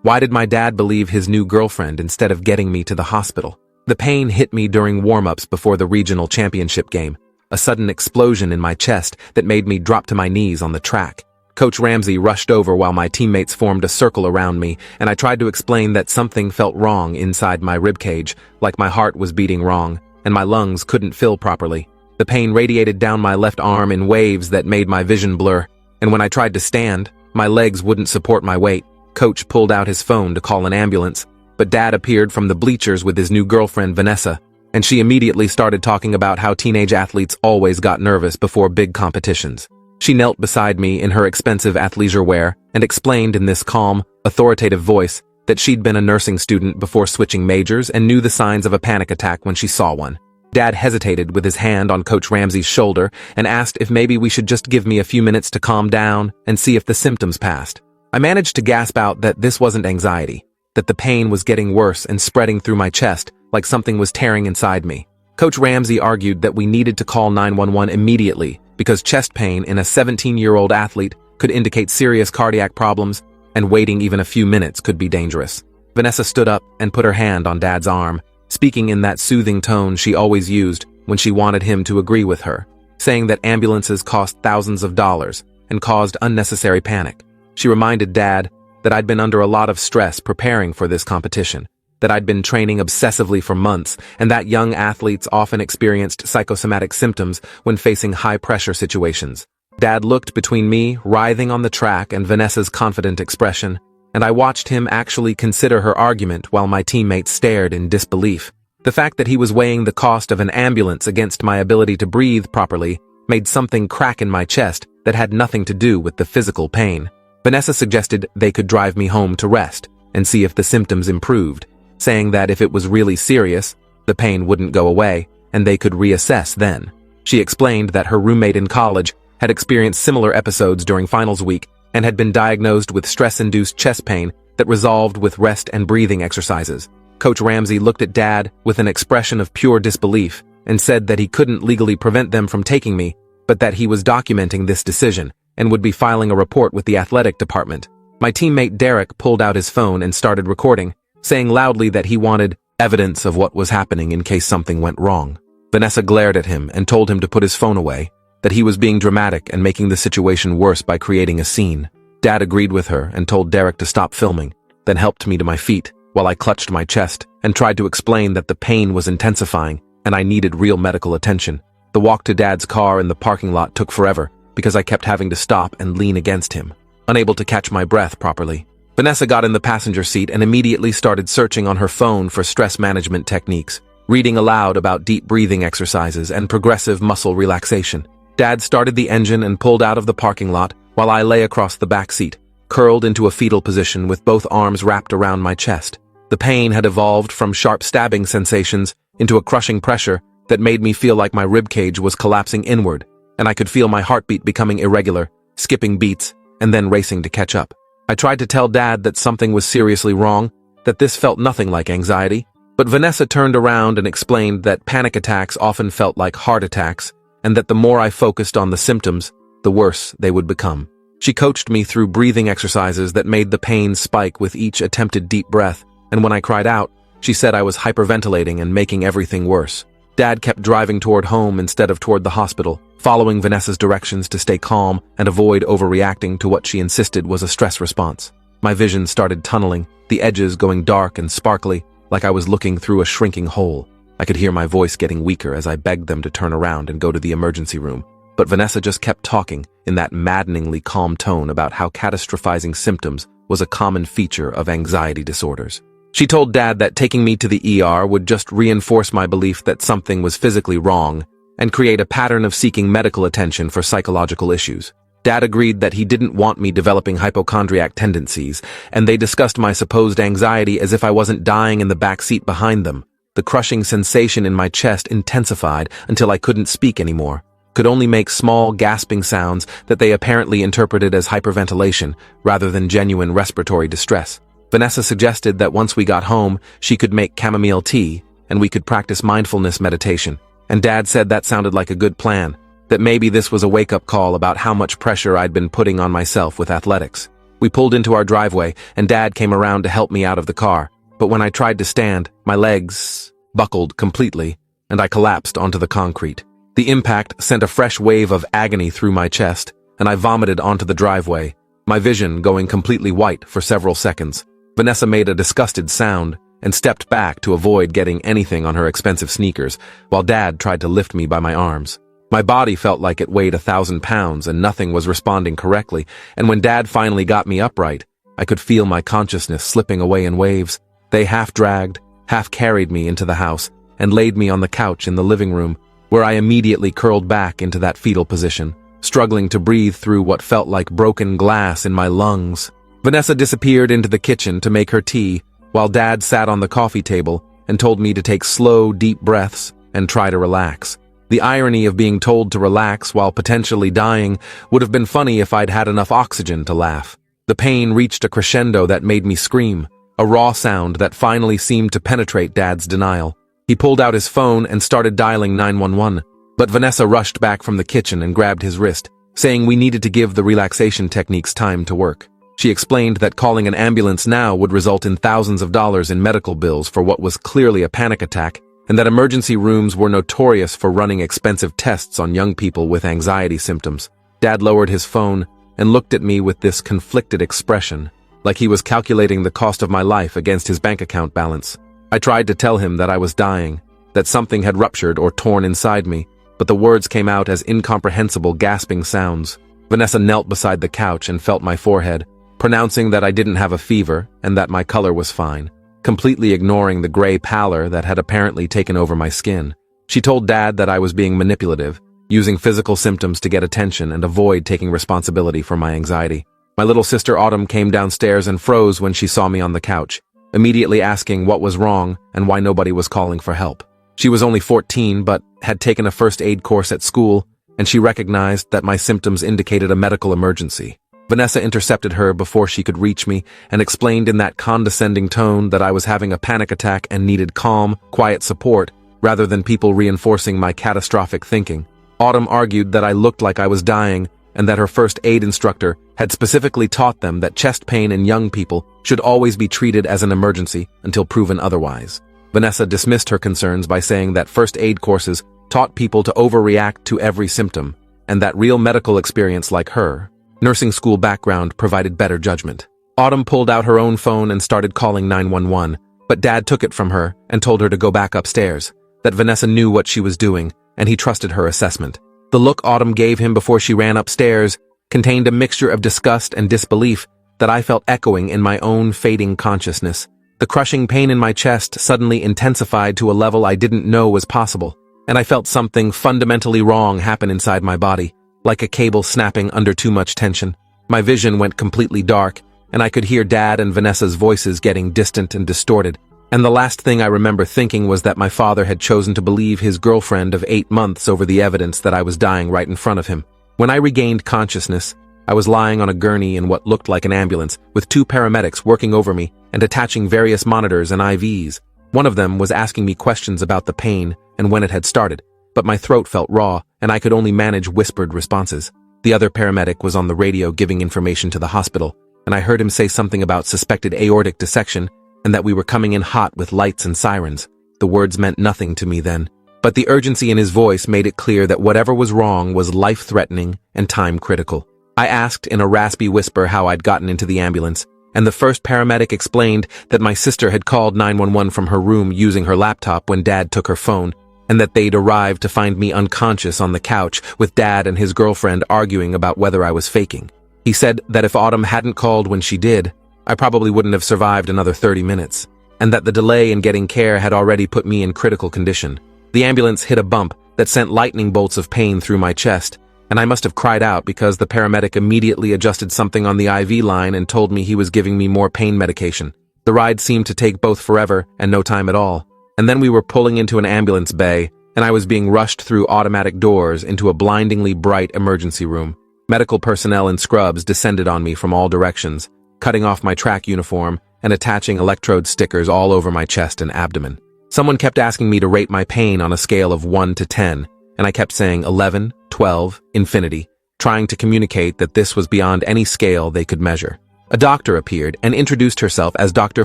Why did my dad believe his new girlfriend instead of getting me to the hospital? The pain hit me during warm-ups before the regional championship game, a sudden explosion in my chest that made me drop to my knees on the track. Coach Ramsey rushed over while my teammates formed a circle around me, and I tried to explain that something felt wrong inside my ribcage, like my heart was beating wrong, and my lungs couldn't fill properly. The pain radiated down my left arm in waves that made my vision blur, and when I tried to stand, my legs wouldn't support my weight. Coach pulled out his phone to call an ambulance, but Dad appeared from the bleachers with his new girlfriend Vanessa, and she immediately started talking about how teenage athletes always got nervous before big competitions. She knelt beside me in her expensive athleisure wear and explained in this calm, authoritative voice that she'd been a nursing student before switching majors and knew the signs of a panic attack when she saw one. Dad hesitated with his hand on Coach Ramsey's shoulder and asked if maybe we should just give me a few minutes to calm down and see if the symptoms passed. I managed to gasp out that this wasn't anxiety, that the pain was getting worse and spreading through my chest like something was tearing inside me. Coach Ramsey argued that we needed to call 911 immediately because chest pain in a 17-year-old athlete could indicate serious cardiac problems, and waiting even a few minutes could be dangerous. Vanessa stood up and put her hand on Dad's arm, speaking in that soothing tone she always used when she wanted him to agree with her, saying that ambulances cost thousands of dollars and caused unnecessary panic. She reminded Dad that I'd been under a lot of stress preparing for this competition, that I'd been training obsessively for months, and that young athletes often experienced psychosomatic symptoms when facing high-pressure situations. Dad looked between me, writhing on the track, and Vanessa's confident expression, and I watched him actually consider her argument while my teammates stared in disbelief. The fact that he was weighing the cost of an ambulance against my ability to breathe properly made something crack in my chest that had nothing to do with the physical pain. Vanessa suggested they could drive me home to rest and see if the symptoms improved, saying that if it was really serious, the pain wouldn't go away and they could reassess then. She explained that her roommate in college had experienced similar episodes during finals week and had been diagnosed with stress-induced chest pain that resolved with rest and breathing exercises. Coach Ramsey looked at Dad with an expression of pure disbelief and said that he couldn't legally prevent them from taking me, but that he was documenting this decision and would be filing a report with the athletic department. My teammate Derek pulled out his phone and started recording, saying loudly that he wanted evidence of what was happening in case something went wrong. Vanessa glared at him and told him to put his phone away, that he was being dramatic and making the situation worse by creating a scene. Dad agreed with her and told Derek to stop filming, then helped me to my feet while I clutched my chest and tried to explain that the pain was intensifying and I needed real medical attention. The walk to Dad's car in the parking lot took forever because I kept having to stop and lean against him, unable to catch my breath properly. Vanessa got in the passenger seat and immediately started searching on her phone for stress management techniques, reading aloud about deep breathing exercises and progressive muscle relaxation. Dad started the engine and pulled out of the parking lot while I lay across the back seat, curled into a fetal position with both arms wrapped around my chest. The pain had evolved from sharp stabbing sensations into a crushing pressure that made me feel like my ribcage was collapsing inward, and I could feel my heartbeat becoming irregular, skipping beats, and then racing to catch up. I tried to tell Dad that something was seriously wrong, that this felt nothing like anxiety, but Vanessa turned around and explained that panic attacks often felt like heart attacks, and that the more I focused on the symptoms, the worse they would become. She coached me through breathing exercises that made the pain spike with each attempted deep breath, and when I cried out, she said I was hyperventilating and making everything worse. Dad kept driving toward home instead of toward the hospital, following Vanessa's directions to stay calm and avoid overreacting to what she insisted was a stress response. My vision started tunneling, the edges going dark and sparkly, like I was looking through a shrinking hole. I could hear my voice getting weaker as I begged them to turn around and go to the emergency room. But Vanessa just kept talking in that maddeningly calm tone about how catastrophizing symptoms was a common feature of anxiety disorders. She told Dad that taking me to the ER would just reinforce my belief that something was physically wrong and create a pattern of seeking medical attention for psychological issues. Dad agreed that he didn't want me developing hypochondriac tendencies, and they discussed my supposed anxiety as if I wasn't dying in the back seat behind them. The crushing sensation in my chest intensified until I couldn't speak anymore, could only make small, gasping sounds that they apparently interpreted as hyperventilation rather than genuine respiratory distress. Vanessa suggested that once we got home, she could make chamomile tea and we could practice mindfulness meditation. And Dad said that sounded like a good plan, that maybe this was a wake-up call about how much pressure I'd been putting on myself with athletics. We pulled into our driveway, and Dad came around to help me out of the car. But when I tried to stand, my legs buckled completely, and I collapsed onto the concrete. The impact sent a fresh wave of agony through my chest, and I vomited onto the driveway, my vision going completely white for several seconds. Vanessa made a disgusted sound and stepped back to avoid getting anything on her expensive sneakers, while Dad tried to lift me by my arms. My body felt like it weighed 1,000 pounds and nothing was responding correctly, and when Dad finally got me upright, I could feel my consciousness slipping away in waves. They half-dragged, half-carried me into the house and laid me on the couch in the living room, where I immediately curled back into that fetal position, struggling to breathe through what felt like broken glass in my lungs. Vanessa disappeared into the kitchen to make her tea, while Dad sat on the coffee table and told me to take slow, deep breaths and try to relax. The irony of being told to relax while potentially dying would have been funny if I'd had enough oxygen to laugh. The pain reached a crescendo that made me scream, a raw sound that finally seemed to penetrate Dad's denial. He pulled out his phone and started dialing 911, but Vanessa rushed back from the kitchen and grabbed his wrist, saying we needed to give the relaxation techniques time to work. She explained that calling an ambulance now would result in thousands of dollars in medical bills for what was clearly a panic attack, and that emergency rooms were notorious for running expensive tests on young people with anxiety symptoms. Dad lowered his phone and looked at me with this conflicted expression, like he was calculating the cost of my life against his bank account balance. I tried to tell him that I was dying, that something had ruptured or torn inside me, but the words came out as incomprehensible gasping sounds. Vanessa knelt beside the couch and felt my forehead, pronouncing that I didn't have a fever and that my color was fine, completely ignoring the gray pallor that had apparently taken over my skin. She told Dad that I was being manipulative, using physical symptoms to get attention and avoid taking responsibility for my anxiety. My little sister Autumn came downstairs and froze when she saw me on the couch, immediately asking what was wrong and why nobody was calling for help. She was only 14 but had taken a first aid course at school, and she recognized that my symptoms indicated a medical emergency. Vanessa intercepted her before she could reach me and explained in that condescending tone that I was having a panic attack and needed calm, quiet support rather than people reinforcing my catastrophic thinking. Autumn argued that I looked like I was dying and that her first aid instructor had specifically taught them that chest pain in young people should always be treated as an emergency until proven otherwise. Vanessa dismissed her concerns by saying that first aid courses taught people to overreact to every symptom, and that real medical experience like her, nursing school background, provided better judgment. Autumn pulled out her own phone and started calling 911, but Dad took it from her and told her to go back upstairs, that Vanessa knew what she was doing, and he trusted her assessment. The look Autumn gave him before she ran upstairs contained a mixture of disgust and disbelief that I felt echoing in my own fading consciousness. The crushing pain in my chest suddenly intensified to a level I didn't know was possible, and I felt something fundamentally wrong happen inside my body, like a cable snapping under too much tension. My vision went completely dark, and I could hear Dad and Vanessa's voices getting distant and distorted. And the last thing I remember thinking was that my father had chosen to believe his girlfriend of 8 months over the evidence that I was dying right in front of him. When I regained consciousness, I was lying on a gurney in what looked like an ambulance, with 2 paramedics working over me and attaching various monitors and IVs. One of them was asking me questions about the pain and when it had started, but my throat felt raw and I could only manage whispered responses. The other paramedic was on the radio giving information to the hospital, and I heard him say something about suspected aortic dissection and that we were coming in hot with lights and sirens. The words meant nothing to me then, but the urgency in his voice made it clear that whatever was wrong was life-threatening and time-critical. I asked in a raspy whisper how I'd gotten into the ambulance, and the first paramedic explained that my sister had called 911 from her room using her laptop when Dad took her phone, and that they'd arrived to find me unconscious on the couch with Dad and his girlfriend arguing about whether I was faking. He said that if Autumn hadn't called when she did, I probably wouldn't have survived another 30 minutes, and that the delay in getting care had already put me in critical condition. The ambulance hit a bump that sent lightning bolts of pain through my chest, and I must have cried out because the paramedic immediately adjusted something on the IV line and told me he was giving me more pain medication. The ride seemed to take both forever and no time at all, and then we were pulling into an ambulance bay, and I was being rushed through automatic doors into a blindingly bright emergency room. Medical personnel in scrubs descended on me from all directions, cutting off my track uniform and attaching electrode stickers all over my chest and abdomen. Someone kept asking me to rate my pain on a scale of 1 to 10, and I kept saying 11, 12, infinity, trying to communicate that this was beyond any scale they could measure. A doctor appeared and introduced herself as Dr.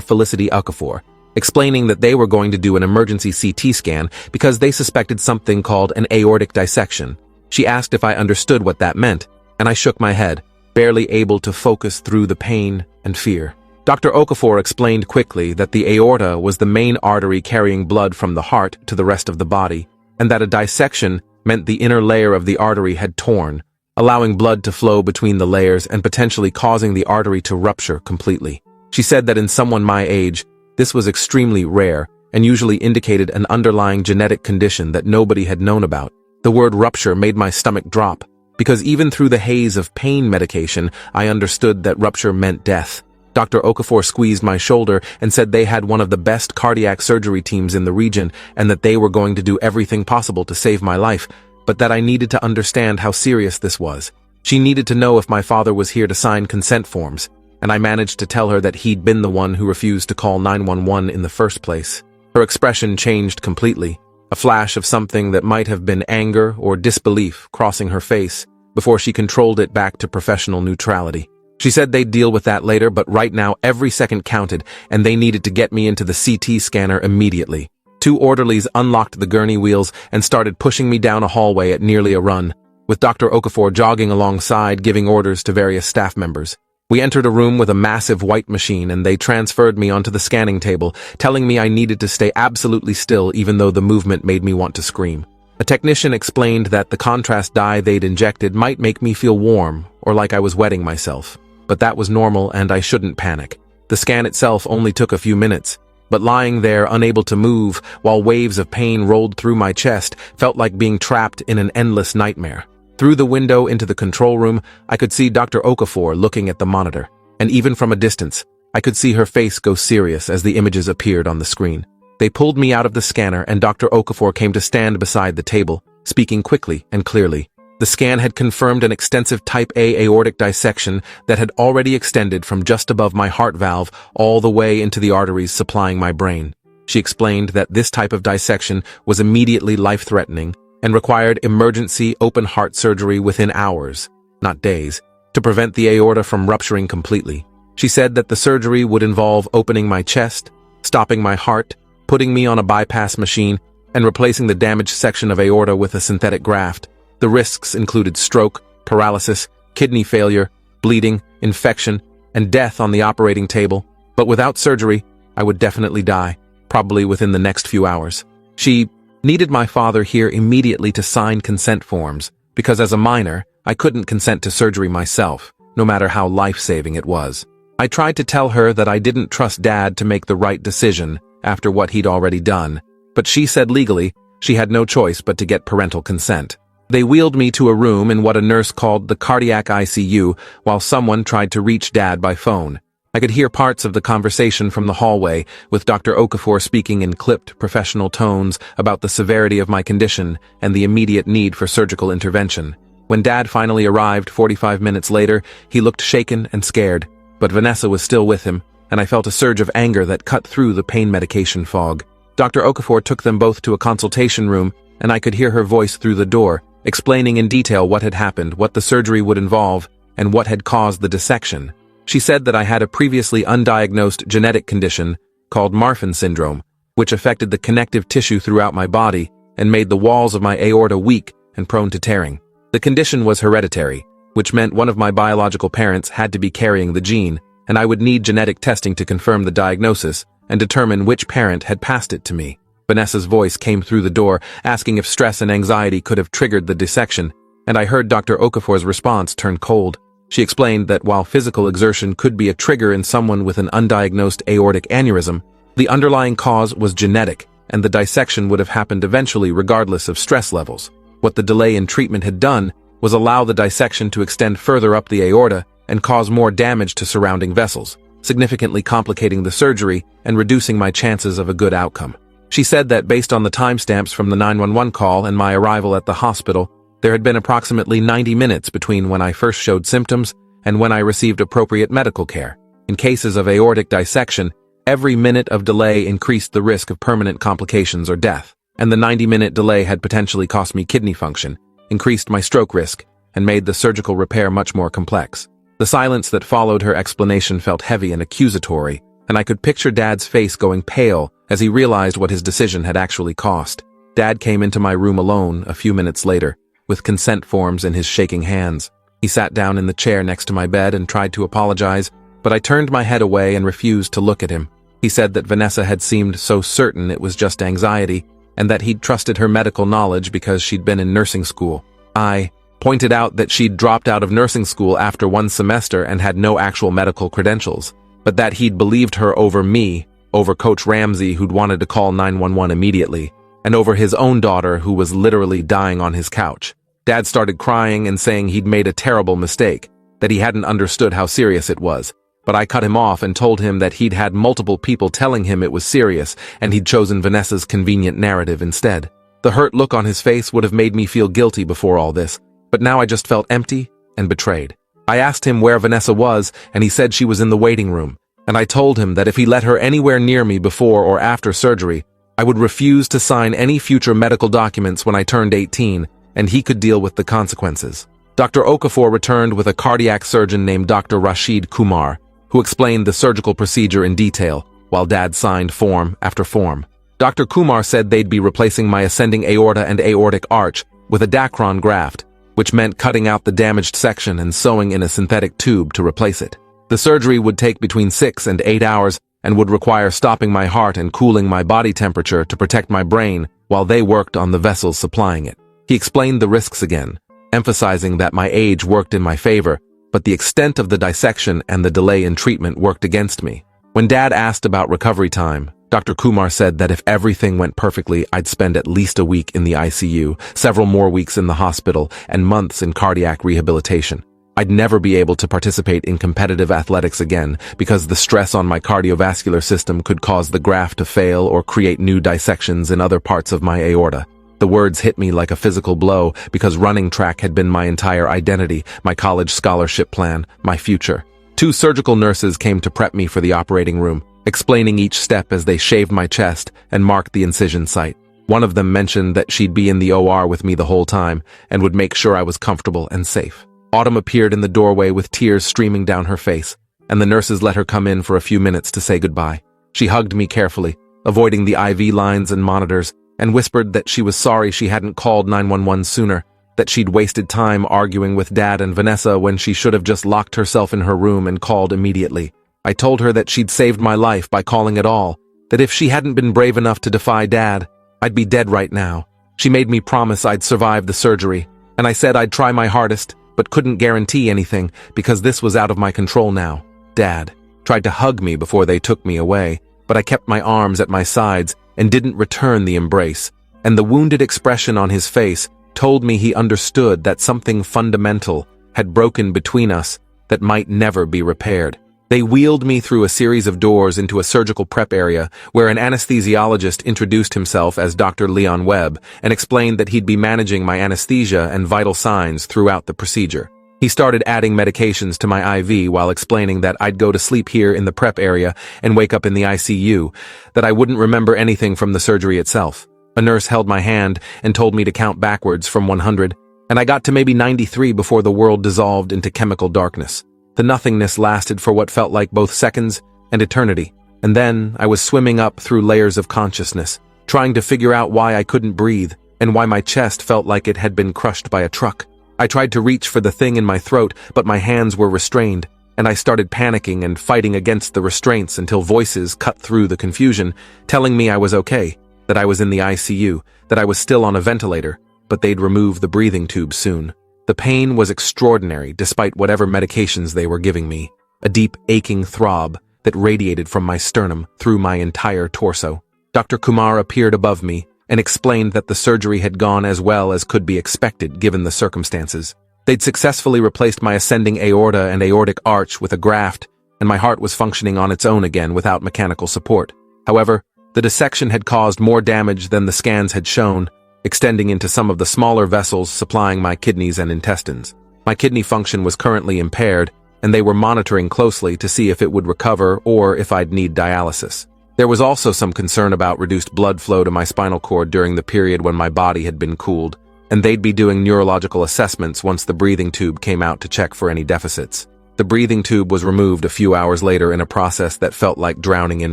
Felicity Okafor, explaining that they were going to do an emergency CT scan because they suspected something called an aortic dissection. She asked if I understood what that meant, and I shook my head, barely able to focus through the pain and fear. Dr. Okafor explained quickly that the aorta was the main artery carrying blood from the heart to the rest of the body, and that a dissection meant the inner layer of the artery had torn, allowing blood to flow between the layers and potentially causing the artery to rupture completely. She said that in someone my age, this was extremely rare and usually indicated an underlying genetic condition that nobody had known about. The word rupture made my stomach drop, because even through the haze of pain medication, I understood that rupture meant death. Dr. Okafor squeezed my shoulder and said they had one of the best cardiac surgery teams in the region and that they were going to do everything possible to save my life, but that I needed to understand how serious this was. She needed to know if my father was here to sign consent forms, and I managed to tell her that he'd been the one who refused to call 911 in the first place. Her expression changed completely, a flash of something that might have been anger or disbelief crossing her face, before she controlled it back to professional neutrality. She said they'd deal with that later, but right now every second counted, and they needed to get me into the CT scanner immediately. 2 orderlies unlocked the gurney wheels and started pushing me down a hallway at nearly a run, with Dr. Okafor jogging alongside giving orders to various staff members. We entered a room with a massive white machine and they transferred me onto the scanning table, telling me I needed to stay absolutely still even though the movement made me want to scream. A technician explained that the contrast dye they'd injected might make me feel warm or like I was wetting myself, but that was normal and I shouldn't panic. The scan itself only took a few minutes, but lying there unable to move while waves of pain rolled through my chest felt like being trapped in an endless nightmare. Through the window into the control room, I could see Dr. Okafor looking at the monitor, and even from a distance, I could see her face go serious as the images appeared on the screen. They pulled me out of the scanner and Dr. Okafor came to stand beside the table, speaking quickly and clearly. The scan had confirmed an extensive type A aortic dissection that had already extended from just above my heart valve all the way into the arteries supplying my brain. She explained that this type of dissection was immediately life-threatening and required emergency open-heart surgery within hours, not days, to prevent the aorta from rupturing completely. She said that the surgery would involve opening my chest, stopping my heart, putting me on a bypass machine, and replacing the damaged section of aorta with a synthetic graft. The risks included stroke, paralysis, kidney failure, bleeding, infection, and death on the operating table, but without surgery, I would definitely die, probably within the next few hours. She needed my father here immediately to sign consent forms, because as a minor, I couldn't consent to surgery myself, no matter how life-saving it was. I tried to tell her that I didn't trust Dad to make the right decision after what he'd already done, but she said legally she had no choice but to get parental consent. They wheeled me to a room in what a nurse called the cardiac ICU while someone tried to reach Dad by phone. I could hear parts of the conversation from the hallway, with Dr. Okafor speaking in clipped, professional tones about the severity of my condition and the immediate need for surgical intervention. When Dad finally arrived 45 minutes later, he looked shaken and scared, but Vanessa was still with him, and I felt a surge of anger that cut through the pain medication fog. Dr. Okafor took them both to a consultation room, and I could hear her voice through the door, explaining in detail what had happened, what the surgery would involve, and what had caused the dissection. She said that I had a previously undiagnosed genetic condition called Marfan syndrome, which affected the connective tissue throughout my body and made the walls of my aorta weak and prone to tearing. The condition was hereditary, which meant one of my biological parents had to be carrying the gene, and I would need genetic testing to confirm the diagnosis and determine which parent had passed it to me. Vanessa's voice came through the door, asking if stress and anxiety could have triggered the dissection, and I heard Dr. Okafor's response turn cold. She explained that while physical exertion could be a trigger in someone with an undiagnosed aortic aneurysm, the underlying cause was genetic, and the dissection would have happened eventually regardless of stress levels. What the delay in treatment had done was allow the dissection to extend further up the aorta and cause more damage to surrounding vessels, significantly complicating the surgery and reducing my chances of a good outcome. She said that based on the timestamps from the 911 call and my arrival at the hospital, there had been approximately 90 minutes between when I first showed symptoms and when I received appropriate medical care. In cases of aortic dissection, every minute of delay increased the risk of permanent complications or death, and the 90-minute delay had potentially cost me kidney function, increased my stroke risk, and made the surgical repair much more complex. The silence that followed her explanation felt heavy and accusatory, and I could picture Dad's face going pale as he realized what his decision had actually cost. Dad came into my room alone a few minutes later, with consent forms in his shaking hands. He sat down in the chair next to my bed and tried to apologize, but I turned my head away and refused to look at him. He said that Vanessa had seemed so certain it was just anxiety, and that he'd trusted her medical knowledge because she'd been in nursing school. I pointed out that she'd dropped out of nursing school after one semester and had no actual medical credentials, but that he'd believed her over me, over Coach Ramsey who'd wanted to call 911 immediately, and over his own daughter who was literally dying on his couch. Dad started crying and saying he'd made a terrible mistake, that he hadn't understood how serious it was. But I cut him off and told him that he'd had multiple people telling him it was serious and he'd chosen Vanessa's convenient narrative instead. The hurt look on his face would have made me feel guilty before all this, but now I just felt empty and betrayed. I asked him where Vanessa was, and he said she was in the waiting room, and I told him that if he let her anywhere near me before or after surgery, I would refuse to sign any future medical documents when I turned 18, and he could deal with the consequences. Dr. Okafor returned with a cardiac surgeon named Dr. Rashid Kumar, who explained the surgical procedure in detail, while Dad signed form after form. Dr. Kumar said they'd be replacing my ascending aorta and aortic arch with a Dacron graft, which meant cutting out the damaged section and sewing in a synthetic tube to replace it. The surgery would take between 6 and 8 hours and would require stopping my heart and cooling my body temperature to protect my brain while they worked on the vessels supplying it. He explained the risks again, emphasizing that my age worked in my favor, but the extent of the dissection and the delay in treatment worked against me. When Dad asked about recovery time, Dr. Kumar said that if everything went perfectly, I'd spend at least a week in the ICU, several more weeks in the hospital, and months in cardiac rehabilitation. I'd never be able to participate in competitive athletics again because the stress on my cardiovascular system could cause the graft to fail or create new dissections in other parts of my aorta. The words hit me like a physical blow because running track had been my entire identity, my college scholarship plan, my future. 2 surgical nurses came to prep me for the operating room, explaining each step as they shaved my chest and marked the incision site. One of them mentioned that she'd be in the OR with me the whole time and would make sure I was comfortable and safe. Autumn appeared in the doorway with tears streaming down her face, and the nurses let her come in for a few minutes to say goodbye. She hugged me carefully, avoiding the IV lines and monitors, and whispered that she was sorry she hadn't called 911 sooner, that she'd wasted time arguing with Dad and Vanessa when she should have just locked herself in her room and called immediately. I told her that she'd saved my life by calling at all, that if she hadn't been brave enough to defy Dad, I'd be dead right now. She made me promise I'd survive the surgery, and I said I'd try my hardest, but couldn't guarantee anything because this was out of my control now. Dad tried to hug me before they took me away, but I kept my arms at my sides and didn't return the embrace, and the wounded expression on his face told me he understood that something fundamental had broken between us that might never be repaired. They wheeled me through a series of doors into a surgical prep area where an anesthesiologist introduced himself as Dr. Leon Webb and explained that he'd be managing my anesthesia and vital signs throughout the procedure. He started adding medications to my IV while explaining that I'd go to sleep here in the prep area and wake up in the ICU, that I wouldn't remember anything from the surgery itself. A nurse held my hand and told me to count backwards from 100, and I got to maybe 93 before the world dissolved into chemical darkness. The nothingness lasted for what felt like both seconds and eternity, and then I was swimming up through layers of consciousness, trying to figure out why I couldn't breathe and why my chest felt like it had been crushed by a truck. I tried to reach for the thing in my throat, but my hands were restrained, and I started panicking and fighting against the restraints until voices cut through the confusion, telling me I was okay, that I was in the ICU, that I was still on a ventilator, but they'd remove the breathing tube soon. The pain was extraordinary despite whatever medications they were giving me, a deep, aching throb that radiated from my sternum through my entire torso. Dr. Kumar appeared above me and explained that the surgery had gone as well as could be expected given the circumstances. They'd successfully replaced my ascending aorta and aortic arch with a graft, and my heart was functioning on its own again without mechanical support. However, the dissection had caused more damage than the scans had shown, extending into some of the smaller vessels supplying my kidneys and intestines. My kidney function was currently impaired, and they were monitoring closely to see if it would recover or if I'd need dialysis. There was also some concern about reduced blood flow to my spinal cord during the period when my body had been cooled, and they'd be doing neurological assessments once the breathing tube came out to check for any deficits. The breathing tube was removed a few hours later in a process that felt like drowning in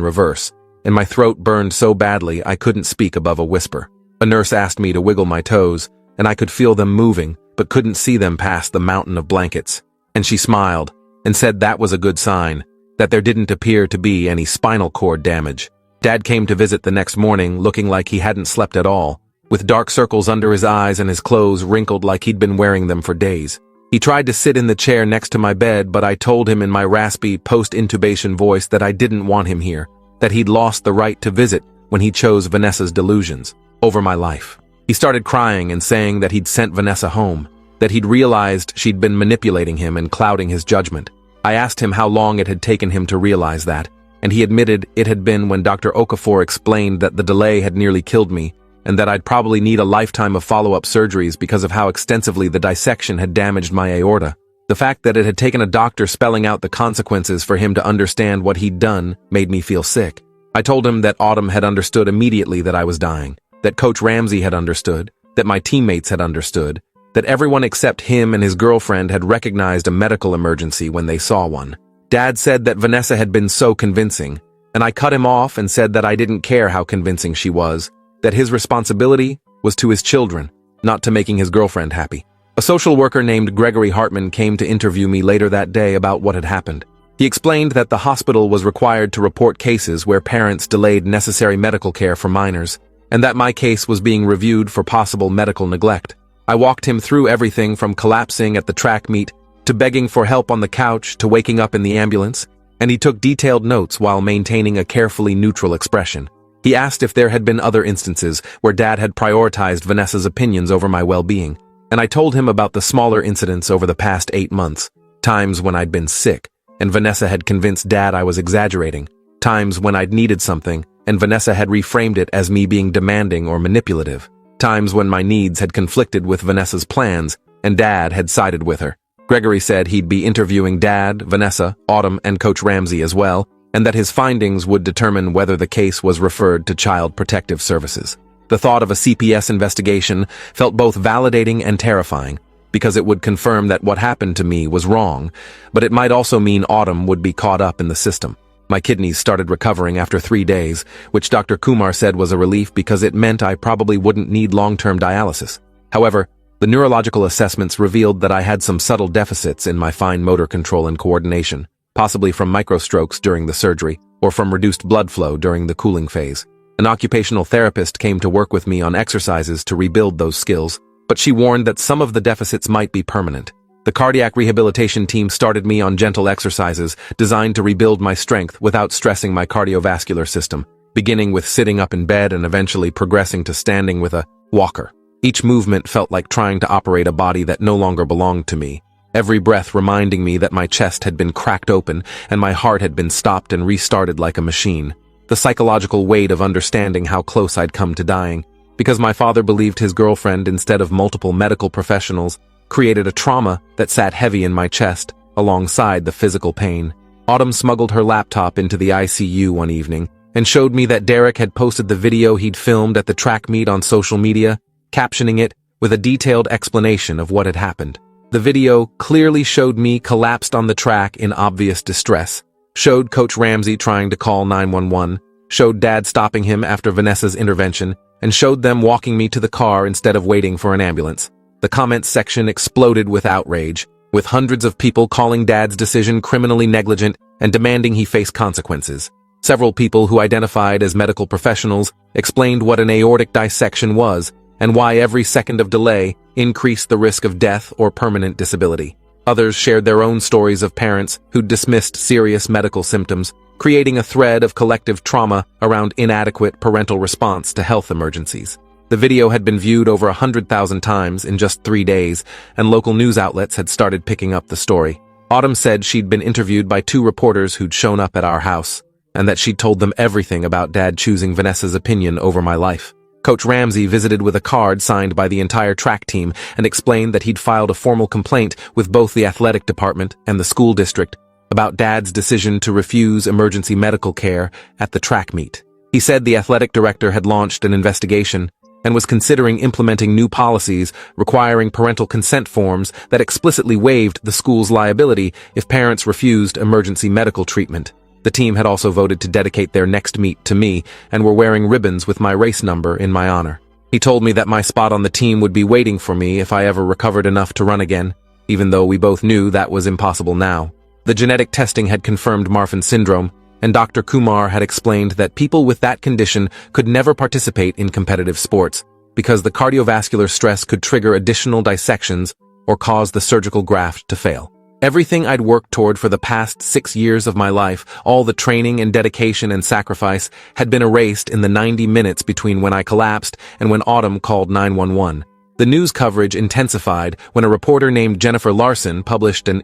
reverse, and my throat burned so badly I couldn't speak above a whisper. A nurse asked me to wiggle my toes, and I could feel them moving, but couldn't see them past the mountain of blankets. And she smiled, and said that was a good sign, that there didn't appear to be any spinal cord damage. Dad came to visit the next morning looking like he hadn't slept at all, with dark circles under his eyes and his clothes wrinkled like he'd been wearing them for days. He tried to sit in the chair next to my bed, but I told him in my raspy, post-intubation voice that I didn't want him here, that he'd lost the right to visit when he chose Vanessa's delusions over my life. He started crying and saying that he'd sent Vanessa home, that he'd realized she'd been manipulating him and clouding his judgment. I asked him how long it had taken him to realize that, and he admitted it had been when Dr. Okafor explained that the delay had nearly killed me, and that I'd probably need a lifetime of follow-up surgeries because of how extensively the dissection had damaged my aorta. The fact that it had taken a doctor spelling out the consequences for him to understand what he'd done made me feel sick. I told him that Autumn had understood immediately that I was dying, that Coach Ramsey had understood, that my teammates had understood, that everyone except him and his girlfriend had recognized a medical emergency when they saw one. Dad said that Vanessa had been so convincing, and I cut him off and said that I didn't care how convincing she was, that his responsibility was to his children, not to making his girlfriend happy. A social worker named Gregory Hartman came to interview me later that day about what had happened. He explained that the hospital was required to report cases where parents delayed necessary medical care for minors, and that my case was being reviewed for possible medical neglect. I walked him through everything from collapsing at the track meet to begging for help on the couch to waking up in the ambulance, and he took detailed notes while maintaining a carefully neutral expression. He asked if there had been other instances where Dad had prioritized Vanessa's opinions over my well-being, and I told him about the smaller incidents over the past 8 months, times when I'd been sick, and Vanessa had convinced Dad I was exaggerating, times when I'd needed something, and Vanessa had reframed it as me being demanding or manipulative, times when my needs had conflicted with Vanessa's plans, and Dad had sided with her. Gregory said he'd be interviewing Dad, Vanessa, Autumn, and Coach Ramsey as well, and that his findings would determine whether the case was referred to Child Protective Services. The thought of a CPS investigation felt both validating and terrifying, because it would confirm that what happened to me was wrong, but it might also mean Autumn would be caught up in the system. My kidneys started recovering after 3 days, which Dr. Kumar said was a relief because it meant I probably wouldn't need long-term dialysis. However, the neurological assessments revealed that I had some subtle deficits in my fine motor control and coordination, possibly from microstrokes during the surgery or from reduced blood flow during the cooling phase. An occupational therapist came to work with me on exercises to rebuild those skills, but she warned that some of the deficits might be permanent. The cardiac rehabilitation team started me on gentle exercises designed to rebuild my strength without stressing my cardiovascular system, beginning with sitting up in bed and eventually progressing to standing with a walker. Each movement felt like trying to operate a body that no longer belonged to me, every breath reminding me that my chest had been cracked open and my heart had been stopped and restarted like a machine. The psychological weight of understanding how close I'd come to dying, because my father believed his girlfriend instead of multiple medical professionals, created a trauma that sat heavy in my chest, alongside the physical pain. Autumn smuggled her laptop into the ICU one evening and showed me that Derek had posted the video he'd filmed at the track meet on social media, captioning it with a detailed explanation of what had happened. The video clearly showed me collapsed on the track in obvious distress, showed Coach Ramsey trying to call 911, showed Dad stopping him after Vanessa's intervention, and showed them walking me to the car instead of waiting for an ambulance. The comments section exploded with outrage, with hundreds of people calling Dad's decision criminally negligent and demanding he face consequences. Several people who identified as medical professionals explained what an aortic dissection was and why every second of delay increased the risk of death or permanent disability. Others shared their own stories of parents who dismissed serious medical symptoms, creating a thread of collective trauma around inadequate parental response to health emergencies. The video had been viewed over 100,000 times in just 3 days, and local news outlets had started picking up the story. Autumn said she'd been interviewed by 2 reporters who'd shown up at our house, and that she'd told them everything about Dad choosing Vanessa's opinion over my life. Coach Ramsey visited with a card signed by the entire track team and explained that he'd filed a formal complaint with both the athletic department and the school district about Dad's decision to refuse emergency medical care at the track meet. He said the athletic director had launched an investigation and was considering implementing new policies requiring parental consent forms that explicitly waived the school's liability if parents refused emergency medical treatment. The team had also voted to dedicate their next meet to me and were wearing ribbons with my race number in my honor. He told me that my spot on the team would be waiting for me if I ever recovered enough to run again, even though we both knew that was impossible now. The genetic testing had confirmed Marfan syndrome, and Dr. Kumar had explained that people with that condition could never participate in competitive sports because the cardiovascular stress could trigger additional dissections or cause the surgical graft to fail. Everything I'd worked toward for the past 6 years of my life, all the training and dedication and sacrifice, had been erased in the 90 minutes between when I collapsed and when Autumn called 911. The news coverage intensified when a reporter named Jennifer Larson published an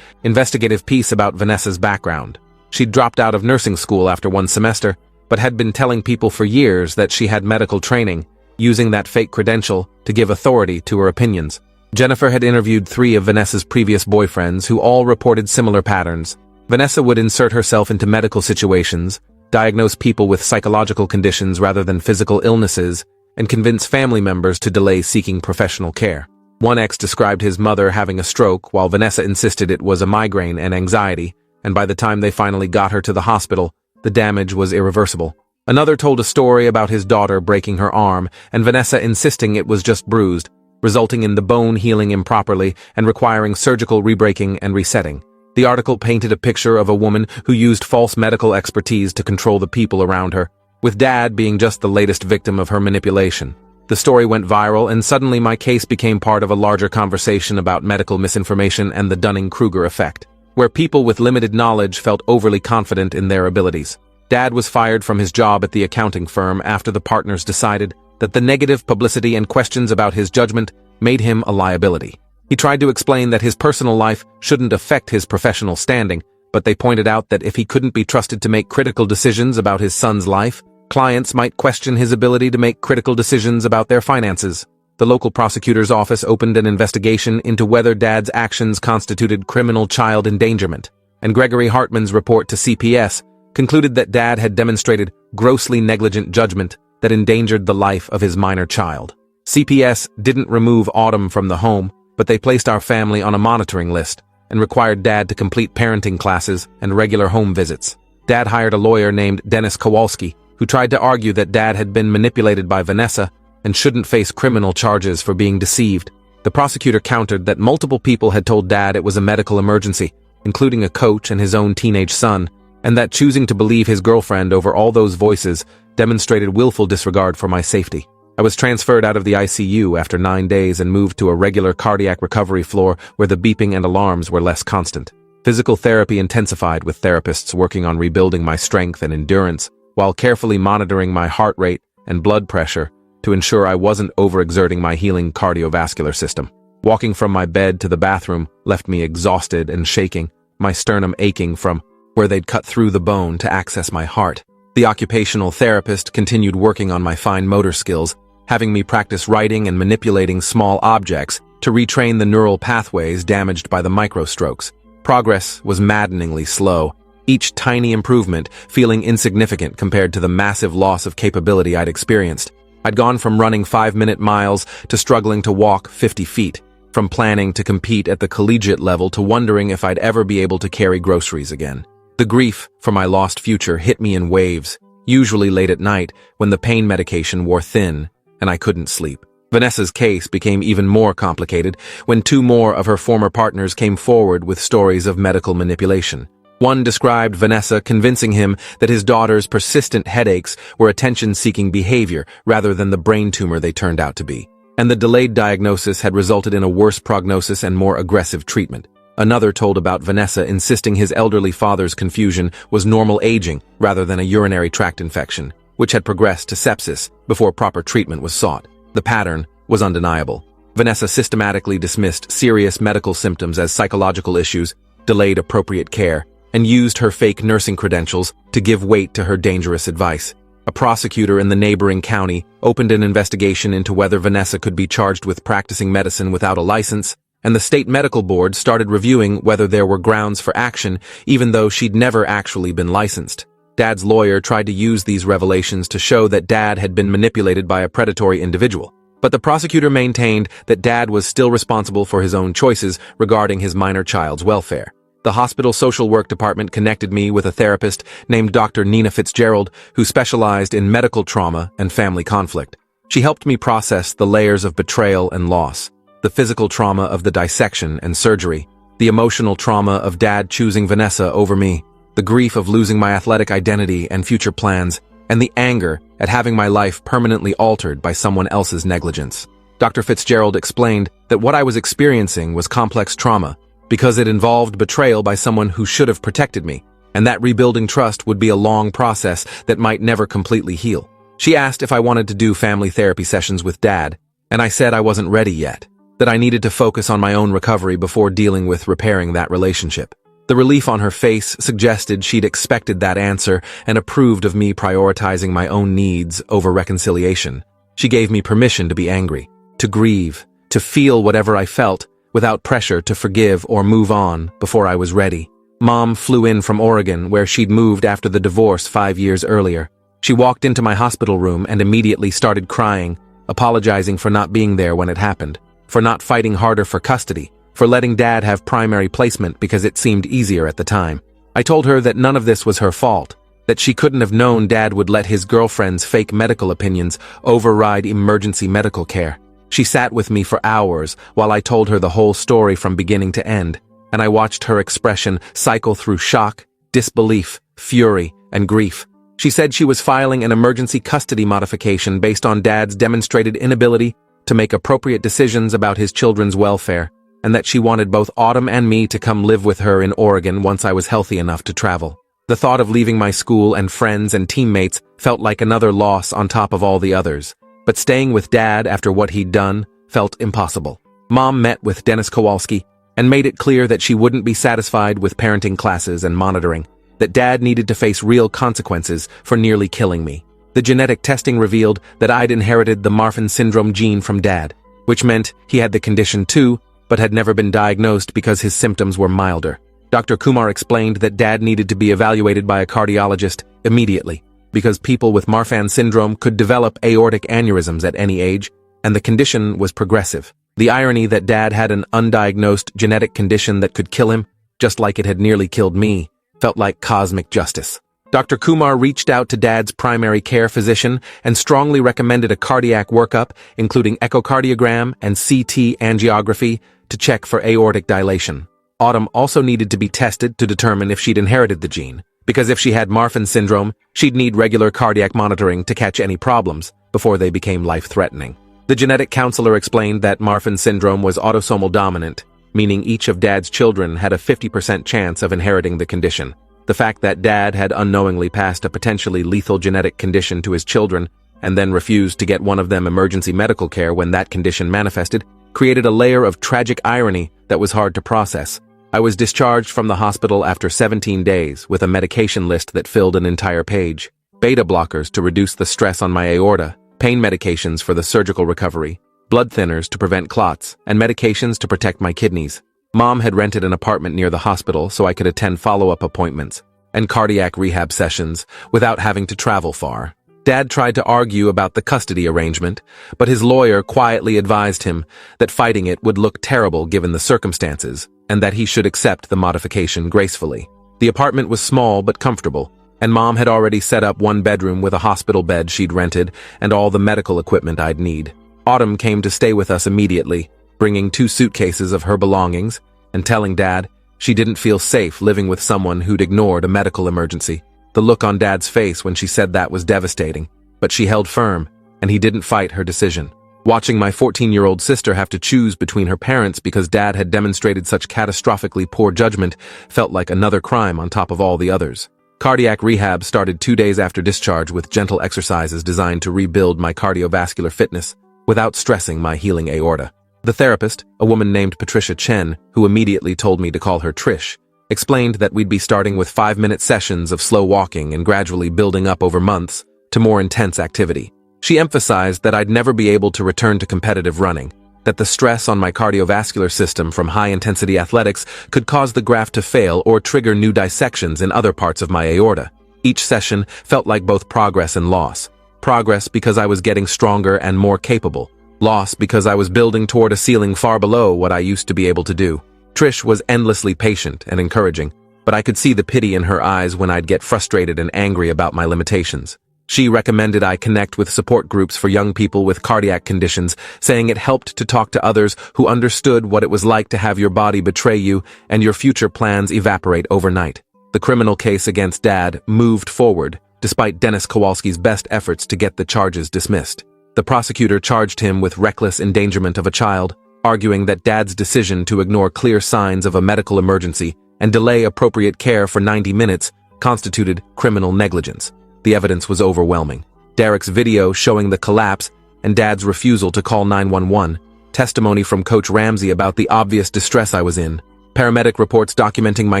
investigative piece about Vanessa's background. She'd dropped out of nursing school after 1 semester, but had been telling people for years that she had medical training, using that fake credential to give authority to her opinions. Jennifer had interviewed 3 of Vanessa's previous boyfriends who all reported similar patterns. Vanessa would insert herself into medical situations, diagnose people with psychological conditions rather than physical illnesses, and convince family members to delay seeking professional care. One ex described his mother having a stroke while Vanessa insisted it was a migraine and anxiety, and by the time they finally got her to the hospital, the damage was irreversible. Another told a story about his daughter breaking her arm and Vanessa insisting it was just bruised, resulting in the bone healing improperly and requiring surgical rebreaking and resetting. The article painted a picture of a woman who used false medical expertise to control the people around her, with Dad being just the latest victim of her manipulation. The story went viral, and suddenly my case became part of a larger conversation about medical misinformation and the Dunning-Kruger effect, where people with limited knowledge felt overly confident in their abilities. Dad was fired from his job at the accounting firm after the partners decided that the negative publicity and questions about his judgment made him a liability. He tried to explain that his personal life shouldn't affect his professional standing, but they pointed out that if he couldn't be trusted to make critical decisions about his son's life, clients might question his ability to make critical decisions about their finances. The local prosecutor's office opened an investigation into whether Dad's actions constituted criminal child endangerment, and Gregory Hartman's report to CPS concluded that Dad had demonstrated grossly negligent judgment that endangered the life of his minor child. CPS didn't remove Autumn from the home, but they placed our family on a monitoring list and required Dad to complete parenting classes and regular home visits. Dad hired a lawyer named Dennis Kowalski, who tried to argue that Dad had been manipulated by Vanessa and shouldn't face criminal charges for being deceived. The prosecutor countered that multiple people had told Dad it was a medical emergency, including a coach and his own teenage son, and that choosing to believe his girlfriend over all those voices demonstrated willful disregard for my safety. I was transferred out of the ICU after 9 days and moved to a regular cardiac recovery floor where the beeping and alarms were less constant. Physical therapy intensified with therapists working on rebuilding my strength and endurance, while carefully monitoring my heart rate and blood pressure to ensure I wasn't overexerting my healing cardiovascular system. Walking from my bed to the bathroom left me exhausted and shaking, my sternum aching from where they'd cut through the bone to access my heart. The occupational therapist continued working on my fine motor skills, having me practice writing and manipulating small objects to retrain the neural pathways damaged by the microstrokes. Progress was maddeningly slow, each tiny improvement feeling insignificant compared to the massive loss of capability I'd experienced. I'd gone from running 5-minute miles to struggling to walk 50 feet, from planning to compete at the collegiate level to wondering if I'd ever be able to carry groceries again. The grief for my lost future hit me in waves, usually late at night when the pain medication wore thin and I couldn't sleep. Vanessa's case became even more complicated when 2 more of her former partners came forward with stories of medical manipulation. One described Vanessa convincing him that his daughter's persistent headaches were attention-seeking behavior rather than the brain tumor they turned out to be, and the delayed diagnosis had resulted in a worse prognosis and more aggressive treatment. Another told about Vanessa insisting his elderly father's confusion was normal aging rather than a urinary tract infection, which had progressed to sepsis before proper treatment was sought. The pattern was undeniable. Vanessa systematically dismissed serious medical symptoms as psychological issues, delayed appropriate care, and used her fake nursing credentials to give weight to her dangerous advice. A prosecutor in the neighboring county opened an investigation into whether Vanessa could be charged with practicing medicine without a license, and the state medical board started reviewing whether there were grounds for action even though she'd never actually been licensed. Dad's lawyer tried to use these revelations to show that Dad had been manipulated by a predatory individual. But the prosecutor maintained that Dad was still responsible for his own choices regarding his minor child's welfare. The hospital social work department connected me with a therapist named Dr. Nina Fitzgerald, who specialized in medical trauma and family conflict. She helped me process the layers of betrayal and loss, the physical trauma of the dissection and surgery, the emotional trauma of Dad choosing Vanessa over me, the grief of losing my athletic identity and future plans, and the anger at having my life permanently altered by someone else's negligence. Dr. Fitzgerald explained that what I was experiencing was complex trauma because it involved betrayal by someone who should have protected me, and that rebuilding trust would be a long process that might never completely heal. She asked if I wanted to do family therapy sessions with Dad, and I said I wasn't ready yet, that I needed to focus on my own recovery before dealing with repairing that relationship. The relief on her face suggested she'd expected that answer and approved of me prioritizing my own needs over reconciliation. She gave me permission to be angry, to grieve, to feel whatever I felt, without pressure to forgive or move on before I was ready. Mom flew in from Oregon, where she'd moved after the divorce 5 years earlier. She walked into my hospital room and immediately started crying, apologizing for not being there when it happened, for not fighting harder for custody, for letting Dad have primary placement because it seemed easier at the time. I told her that none of this was her fault, that she couldn't have known Dad would let his girlfriend's fake medical opinions override emergency medical care. She sat with me for hours while I told her the whole story from beginning to end, and I watched her expression cycle through shock, disbelief, fury, and grief. She said she was filing an emergency custody modification based on Dad's demonstrated inability to make appropriate decisions about his children's welfare, and that she wanted both Autumn and me to come live with her in Oregon once I was healthy enough to travel. The thought of leaving my school and friends and teammates felt like another loss on top of all the others, but staying with Dad after what he'd done felt impossible. Mom met with Dennis Kowalski and made it clear that she wouldn't be satisfied with parenting classes and monitoring, that Dad needed to face real consequences for nearly killing me. The genetic testing revealed that I'd inherited the Marfan syndrome gene from Dad, which meant he had the condition too, but had never been diagnosed because his symptoms were milder. Dr. Kumar explained that Dad needed to be evaluated by a cardiologist immediately, because people with Marfan syndrome could develop aortic aneurysms at any age, and the condition was progressive. The irony that Dad had an undiagnosed genetic condition that could kill him, just like it had nearly killed me, felt like cosmic justice. Dr. Kumar reached out to Dad's primary care physician and strongly recommended a cardiac workup, including echocardiogram and CT angiography, to check for aortic dilation. Autumn also needed to be tested to determine if she'd inherited the gene, because if she had Marfan syndrome, she'd need regular cardiac monitoring to catch any problems before they became life-threatening. The genetic counselor explained that Marfan syndrome was autosomal dominant, meaning each of Dad's children had a 50% chance of inheriting the condition. The fact that Dad had unknowingly passed a potentially lethal genetic condition to his children and then refused to get one of them emergency medical care when that condition manifested created a layer of tragic irony that was hard to process. I was discharged from the hospital after 17 days with a medication list that filled an entire page. Beta blockers to reduce the stress on my aorta, pain medications for the surgical recovery, blood thinners to prevent clots, and medications to protect my kidneys. Mom had rented an apartment near the hospital so I could attend follow-up appointments and cardiac rehab sessions without having to travel far. Dad tried to argue about the custody arrangement, but his lawyer quietly advised him that fighting it would look terrible given the circumstances, and that he should accept the modification gracefully. The apartment was small but comfortable, and Mom had already set up one bedroom with a hospital bed she'd rented and all the medical equipment I'd need. Autumn came to stay with us immediately, bringing 2 suitcases of her belongings and telling Dad she didn't feel safe living with someone who'd ignored a medical emergency. The look on Dad's face when she said that was devastating, but she held firm, and he didn't fight her decision. Watching my 14-year-old sister have to choose between her parents because Dad had demonstrated such catastrophically poor judgment felt like another crime on top of all the others. Cardiac rehab started 2 days after discharge with gentle exercises designed to rebuild my cardiovascular fitness without stressing my healing aorta. The therapist, a woman named Patricia Chen, who immediately told me to call her Trish, explained that we'd be starting with 5-minute sessions of slow walking and gradually building up over months to more intense activity. She emphasized that I'd never be able to return to competitive running, that the stress on my cardiovascular system from high-intensity athletics could cause the graft to fail or trigger new dissections in other parts of my aorta. Each session felt like both progress and loss. Progress because I was getting stronger and more capable. Loss because I was building toward a ceiling far below what I used to be able to do. Trish was endlessly patient and encouraging, but I could see the pity in her eyes when I'd get frustrated and angry about my limitations. She recommended I connect with support groups for young people with cardiac conditions, saying it helped to talk to others who understood what it was like to have your body betray you and your future plans evaporate overnight. The criminal case against Dad moved forward, despite Dennis Kowalski's best efforts to get the charges dismissed. The prosecutor charged him with reckless endangerment of a child, arguing that Dad's decision to ignore clear signs of a medical emergency and delay appropriate care for 90 minutes constituted criminal negligence. The evidence was overwhelming. Derek's video showing the collapse and Dad's refusal to call 911, testimony from Coach Ramsey about the obvious distress I was in, paramedic reports documenting my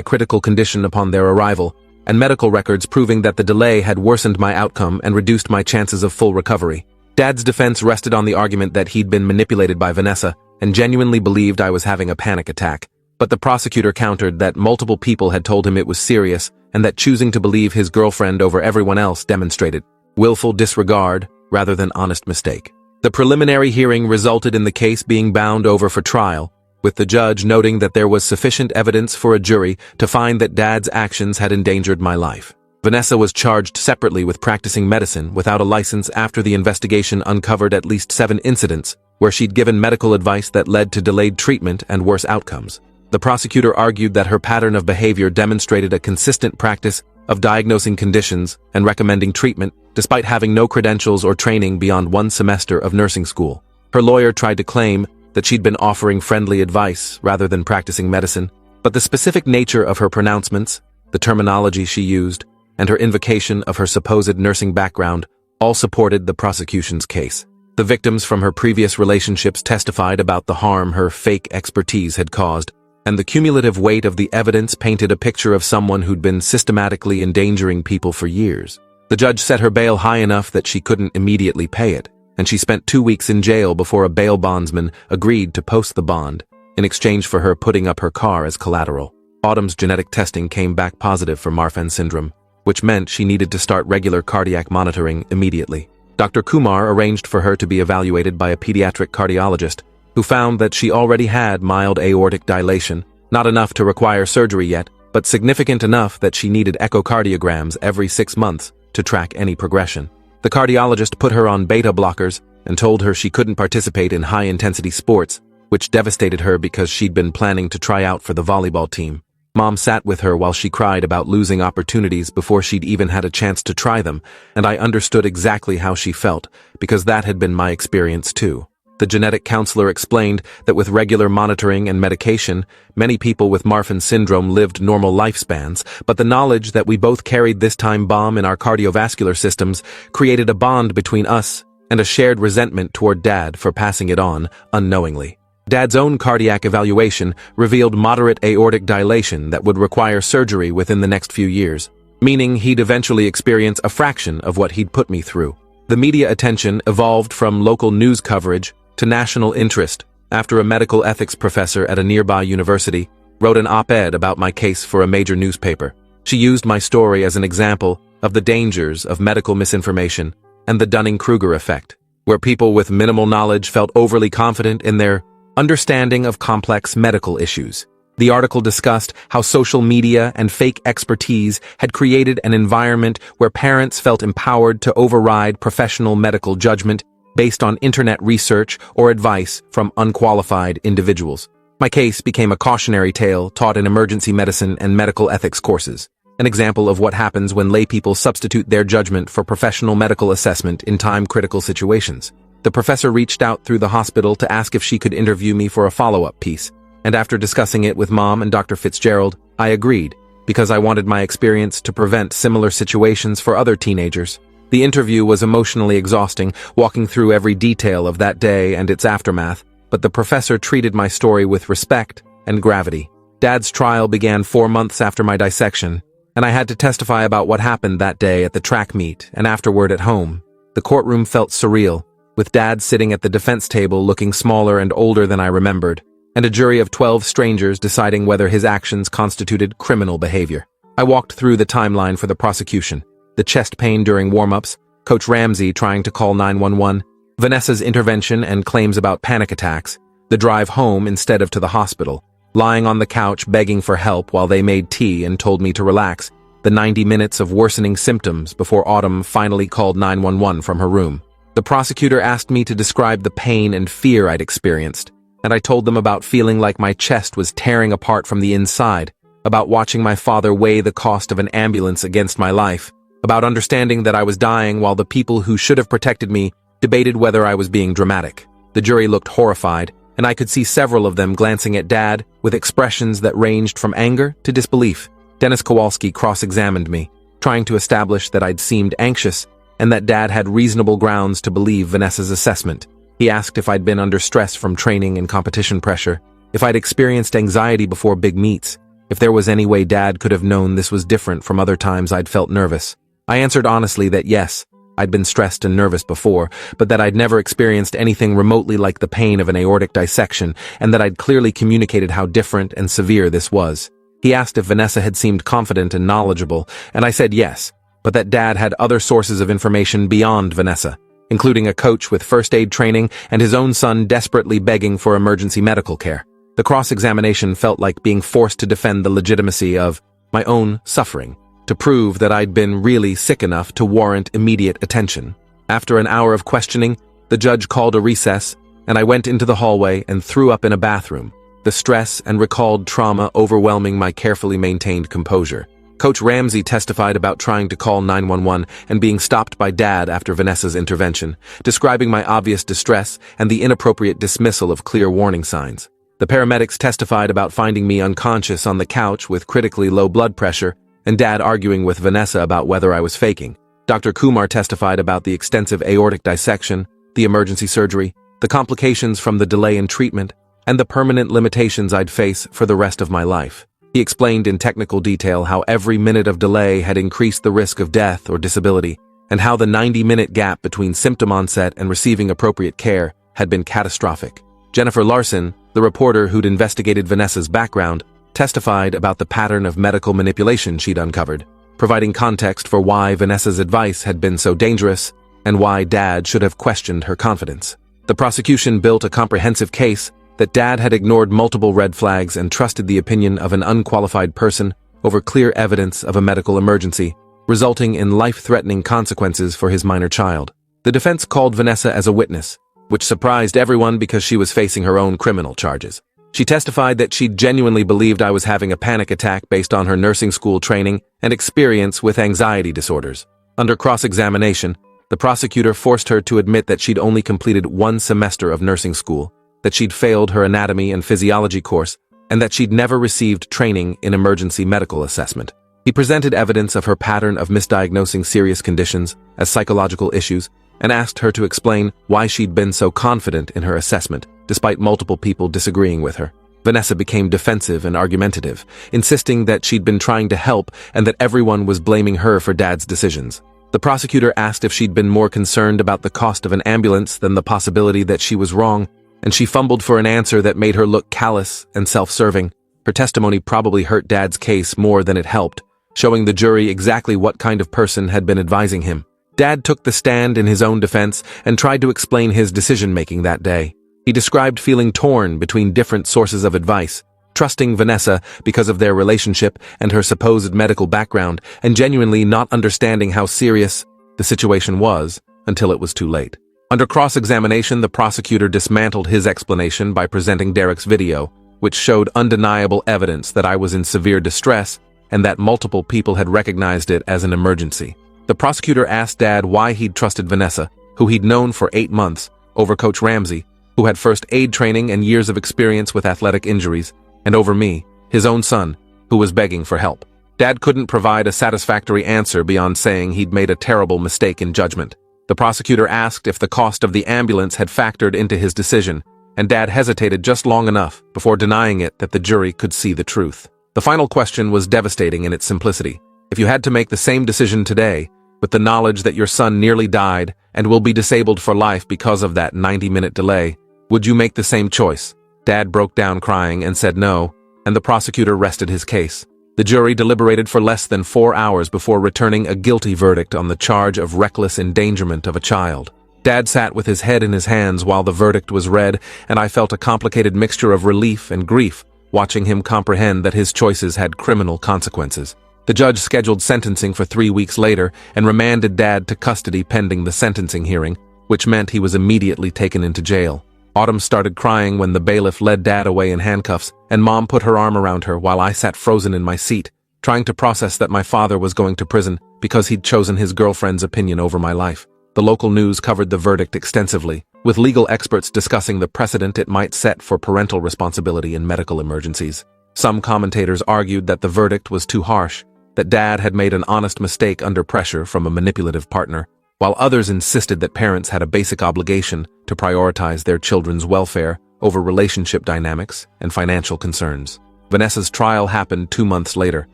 critical condition upon their arrival, and medical records proving that the delay had worsened my outcome and reduced my chances of full recovery. Dad's defense rested on the argument that he'd been manipulated by Vanessa and genuinely believed I was having a panic attack. But the prosecutor countered that multiple people had told him it was serious and that choosing to believe his girlfriend over everyone else demonstrated willful disregard rather than honest mistake. The preliminary hearing resulted in the case being bound over for trial, with the judge noting that there was sufficient evidence for a jury to find that Dad's actions had endangered my life. Vanessa was charged separately with practicing medicine without a license after the investigation uncovered at least 7 incidents where she'd given medical advice that led to delayed treatment and worse outcomes. The prosecutor argued that her pattern of behavior demonstrated a consistent practice of diagnosing conditions and recommending treatment despite having no credentials or training beyond 1 semester of nursing school. Her lawyer tried to claim that she'd been offering friendly advice rather than practicing medicine, but the specific nature of her pronouncements, the terminology she used, and her invocation of her supposed nursing background all supported the prosecution's case. The victims from her previous relationships testified about the harm her fake expertise had caused, and the cumulative weight of the evidence painted a picture of someone who'd been systematically endangering people for years. The judge set her bail high enough that she couldn't immediately pay it, and she spent 2 weeks in jail before a bail bondsman agreed to post the bond, in exchange for her putting up her car as collateral. Autumn's genetic testing came back positive for Marfan syndrome, which meant she needed to start regular cardiac monitoring immediately. Dr. Kumar arranged for her to be evaluated by a pediatric cardiologist, who found that she already had mild aortic dilation, not enough to require surgery yet, but significant enough that she needed echocardiograms every 6 months to track any progression. The cardiologist put her on beta blockers and told her she couldn't participate in high-intensity sports, which devastated her because she'd been planning to try out for the volleyball team. Mom sat with her while she cried about losing opportunities before she'd even had a chance to try them, and I understood exactly how she felt, because that had been my experience too. The genetic counselor explained that with regular monitoring and medication, many people with Marfan syndrome lived normal lifespans, but the knowledge that we both carried this time bomb in our cardiovascular systems created a bond between us and a shared resentment toward Dad for passing it on unknowingly. Dad's own cardiac evaluation revealed moderate aortic dilation that would require surgery within the next few years, meaning he'd eventually experience a fraction of what he'd put me through. The media attention evolved from local news coverage to national interest after a medical ethics professor at a nearby university wrote an op-ed about my case for a major newspaper. She used my story as an example of the dangers of medical misinformation and the Dunning-Kruger effect, where people with minimal knowledge felt overly confident in their understanding of complex medical issues. The article discussed how social media and fake expertise had created an environment where parents felt empowered to override professional medical judgment based on internet research or advice from unqualified individuals. My case became a cautionary tale taught in emergency medicine and medical ethics courses, an example of what happens when laypeople substitute their judgment for professional medical assessment in time-critical situations. The professor reached out through the hospital to ask if she could interview me for a follow-up piece, and after discussing it with Mom and Dr. Fitzgerald, I agreed, because I wanted my experience to prevent similar situations for other teenagers. The interview was emotionally exhausting, walking through every detail of that day and its aftermath, but the professor treated my story with respect and gravity. Dad's trial began 4 months after my dissection, and I had to testify about what happened that day at the track meet and afterward at home. The courtroom felt surreal, with Dad sitting at the defense table looking smaller and older than I remembered, and a jury of 12 strangers deciding whether his actions constituted criminal behavior. I walked through the timeline for the prosecution: the chest pain during warm-ups, Coach Ramsey trying to call 911, Vanessa's intervention and claims about panic attacks, the drive home instead of to the hospital, lying on the couch begging for help while they made tea and told me to relax, the 90 minutes of worsening symptoms before Autumn finally called 911 from her room. The prosecutor asked me to describe the pain and fear I'd experienced, and I told them about feeling like my chest was tearing apart from the inside, about watching my father weigh the cost of an ambulance against my life, about understanding that I was dying while the people who should have protected me debated whether I was being dramatic. The jury looked horrified, and I could see several of them glancing at Dad with expressions that ranged from anger to disbelief. Dennis Kowalski cross-examined me, trying to establish that I'd seemed anxious and that Dad had reasonable grounds to believe Vanessa's assessment. He asked if I'd been under stress from training and competition pressure, if I'd experienced anxiety before big meets, if there was any way Dad could have known this was different from other times I'd felt nervous. I answered honestly that yes, I'd been stressed and nervous before, but that I'd never experienced anything remotely like the pain of an aortic dissection, and that I'd clearly communicated how different and severe this was. He asked if Vanessa had seemed confident and knowledgeable, and I said yes, but that Dad had other sources of information beyond Vanessa, including a coach with first aid training and his own son desperately begging for emergency medical care. The cross-examination felt like being forced to defend the legitimacy of my own suffering, to prove that I'd been really sick enough to warrant immediate attention. After an hour of questioning, the judge called a recess, and I went into the hallway and threw up in a bathroom, the stress and recalled trauma overwhelming my carefully maintained composure. Coach Ramsey testified about trying to call 911 and being stopped by Dad after Vanessa's intervention, describing my obvious distress and the inappropriate dismissal of clear warning signs. The paramedics testified about finding me unconscious on the couch with critically low blood pressure, and Dad arguing with Vanessa about whether I was faking. Dr. Kumar testified about the extensive aortic dissection, the emergency surgery, the complications from the delay in treatment, and the permanent limitations I'd face for the rest of my life. He explained in technical detail how every minute of delay had increased the risk of death or disability, and how the 90-minute gap between symptom onset and receiving appropriate care had been catastrophic. Jennifer Larson, the reporter who'd investigated Vanessa's background, testified about the pattern of medical manipulation she'd uncovered, providing context for why Vanessa's advice had been so dangerous and why Dad should have questioned her confidence. The prosecution built a comprehensive case that Dad had ignored multiple red flags and trusted the opinion of an unqualified person over clear evidence of a medical emergency, resulting in life-threatening consequences for his minor child. The defense called Vanessa as a witness, which surprised everyone because she was facing her own criminal charges. She testified that she genuinely believed I was having a panic attack based on her nursing school training and experience with anxiety disorders. Under cross-examination, the prosecutor forced her to admit that she'd only completed one semester of nursing school, that she'd failed her anatomy and physiology course, and that she'd never received training in emergency medical assessment. He presented evidence of her pattern of misdiagnosing serious conditions as psychological issues and asked her to explain why she'd been so confident in her assessment, despite multiple people disagreeing with her. Vanessa became defensive and argumentative, insisting that she'd been trying to help and that everyone was blaming her for Dad's decisions. The prosecutor asked if she'd been more concerned about the cost of an ambulance than the possibility that she was wrong, and she fumbled for an answer that made her look callous and self-serving. Her testimony probably hurt Dad's case more than it helped, showing the jury exactly what kind of person had been advising him. Dad took the stand in his own defense and tried to explain his decision-making that day. He described feeling torn between different sources of advice, trusting Vanessa because of their relationship and her supposed medical background, and genuinely not understanding how serious the situation was until it was too late. Under cross-examination, the prosecutor dismantled his explanation by presenting Derek's video, which showed undeniable evidence that I was in severe distress and that multiple people had recognized it as an emergency. The prosecutor asked Dad why he'd trusted Vanessa, who he'd known for 8 months, over Coach Ramsey, who had first aid training and years of experience with athletic injuries, and over me, his own son, who was begging for help. Dad couldn't provide a satisfactory answer beyond saying he'd made a terrible mistake in judgment. The prosecutor asked if the cost of the ambulance had factored into his decision, and Dad hesitated just long enough before denying it that the jury could see the truth. The final question was devastating in its simplicity. If you had to make the same decision today, with the knowledge that your son nearly died and will be disabled for life because of that 90-minute delay, would you make the same choice? Dad broke down crying and said no, and the prosecutor rested his case. The jury deliberated for less than 4 hours before returning a guilty verdict on the charge of reckless endangerment of a child. Dad sat with his head in his hands while the verdict was read, and I felt a complicated mixture of relief and grief, watching him comprehend that his choices had criminal consequences. The judge scheduled sentencing for 3 weeks later and remanded Dad to custody pending the sentencing hearing, which meant he was immediately taken into jail. Autumn started crying when the bailiff led Dad away in handcuffs, and Mom put her arm around her while I sat frozen in my seat, trying to process that my father was going to prison because he'd chosen his girlfriend's opinion over my life. The local news covered the verdict extensively, with legal experts discussing the precedent it might set for parental responsibility in medical emergencies. Some commentators argued that the verdict was too harsh, that Dad had made an honest mistake under pressure from a manipulative partner, while others insisted that parents had a basic obligation to prioritize their children's welfare over relationship dynamics and financial concerns. Vanessa's trial happened 2 months later,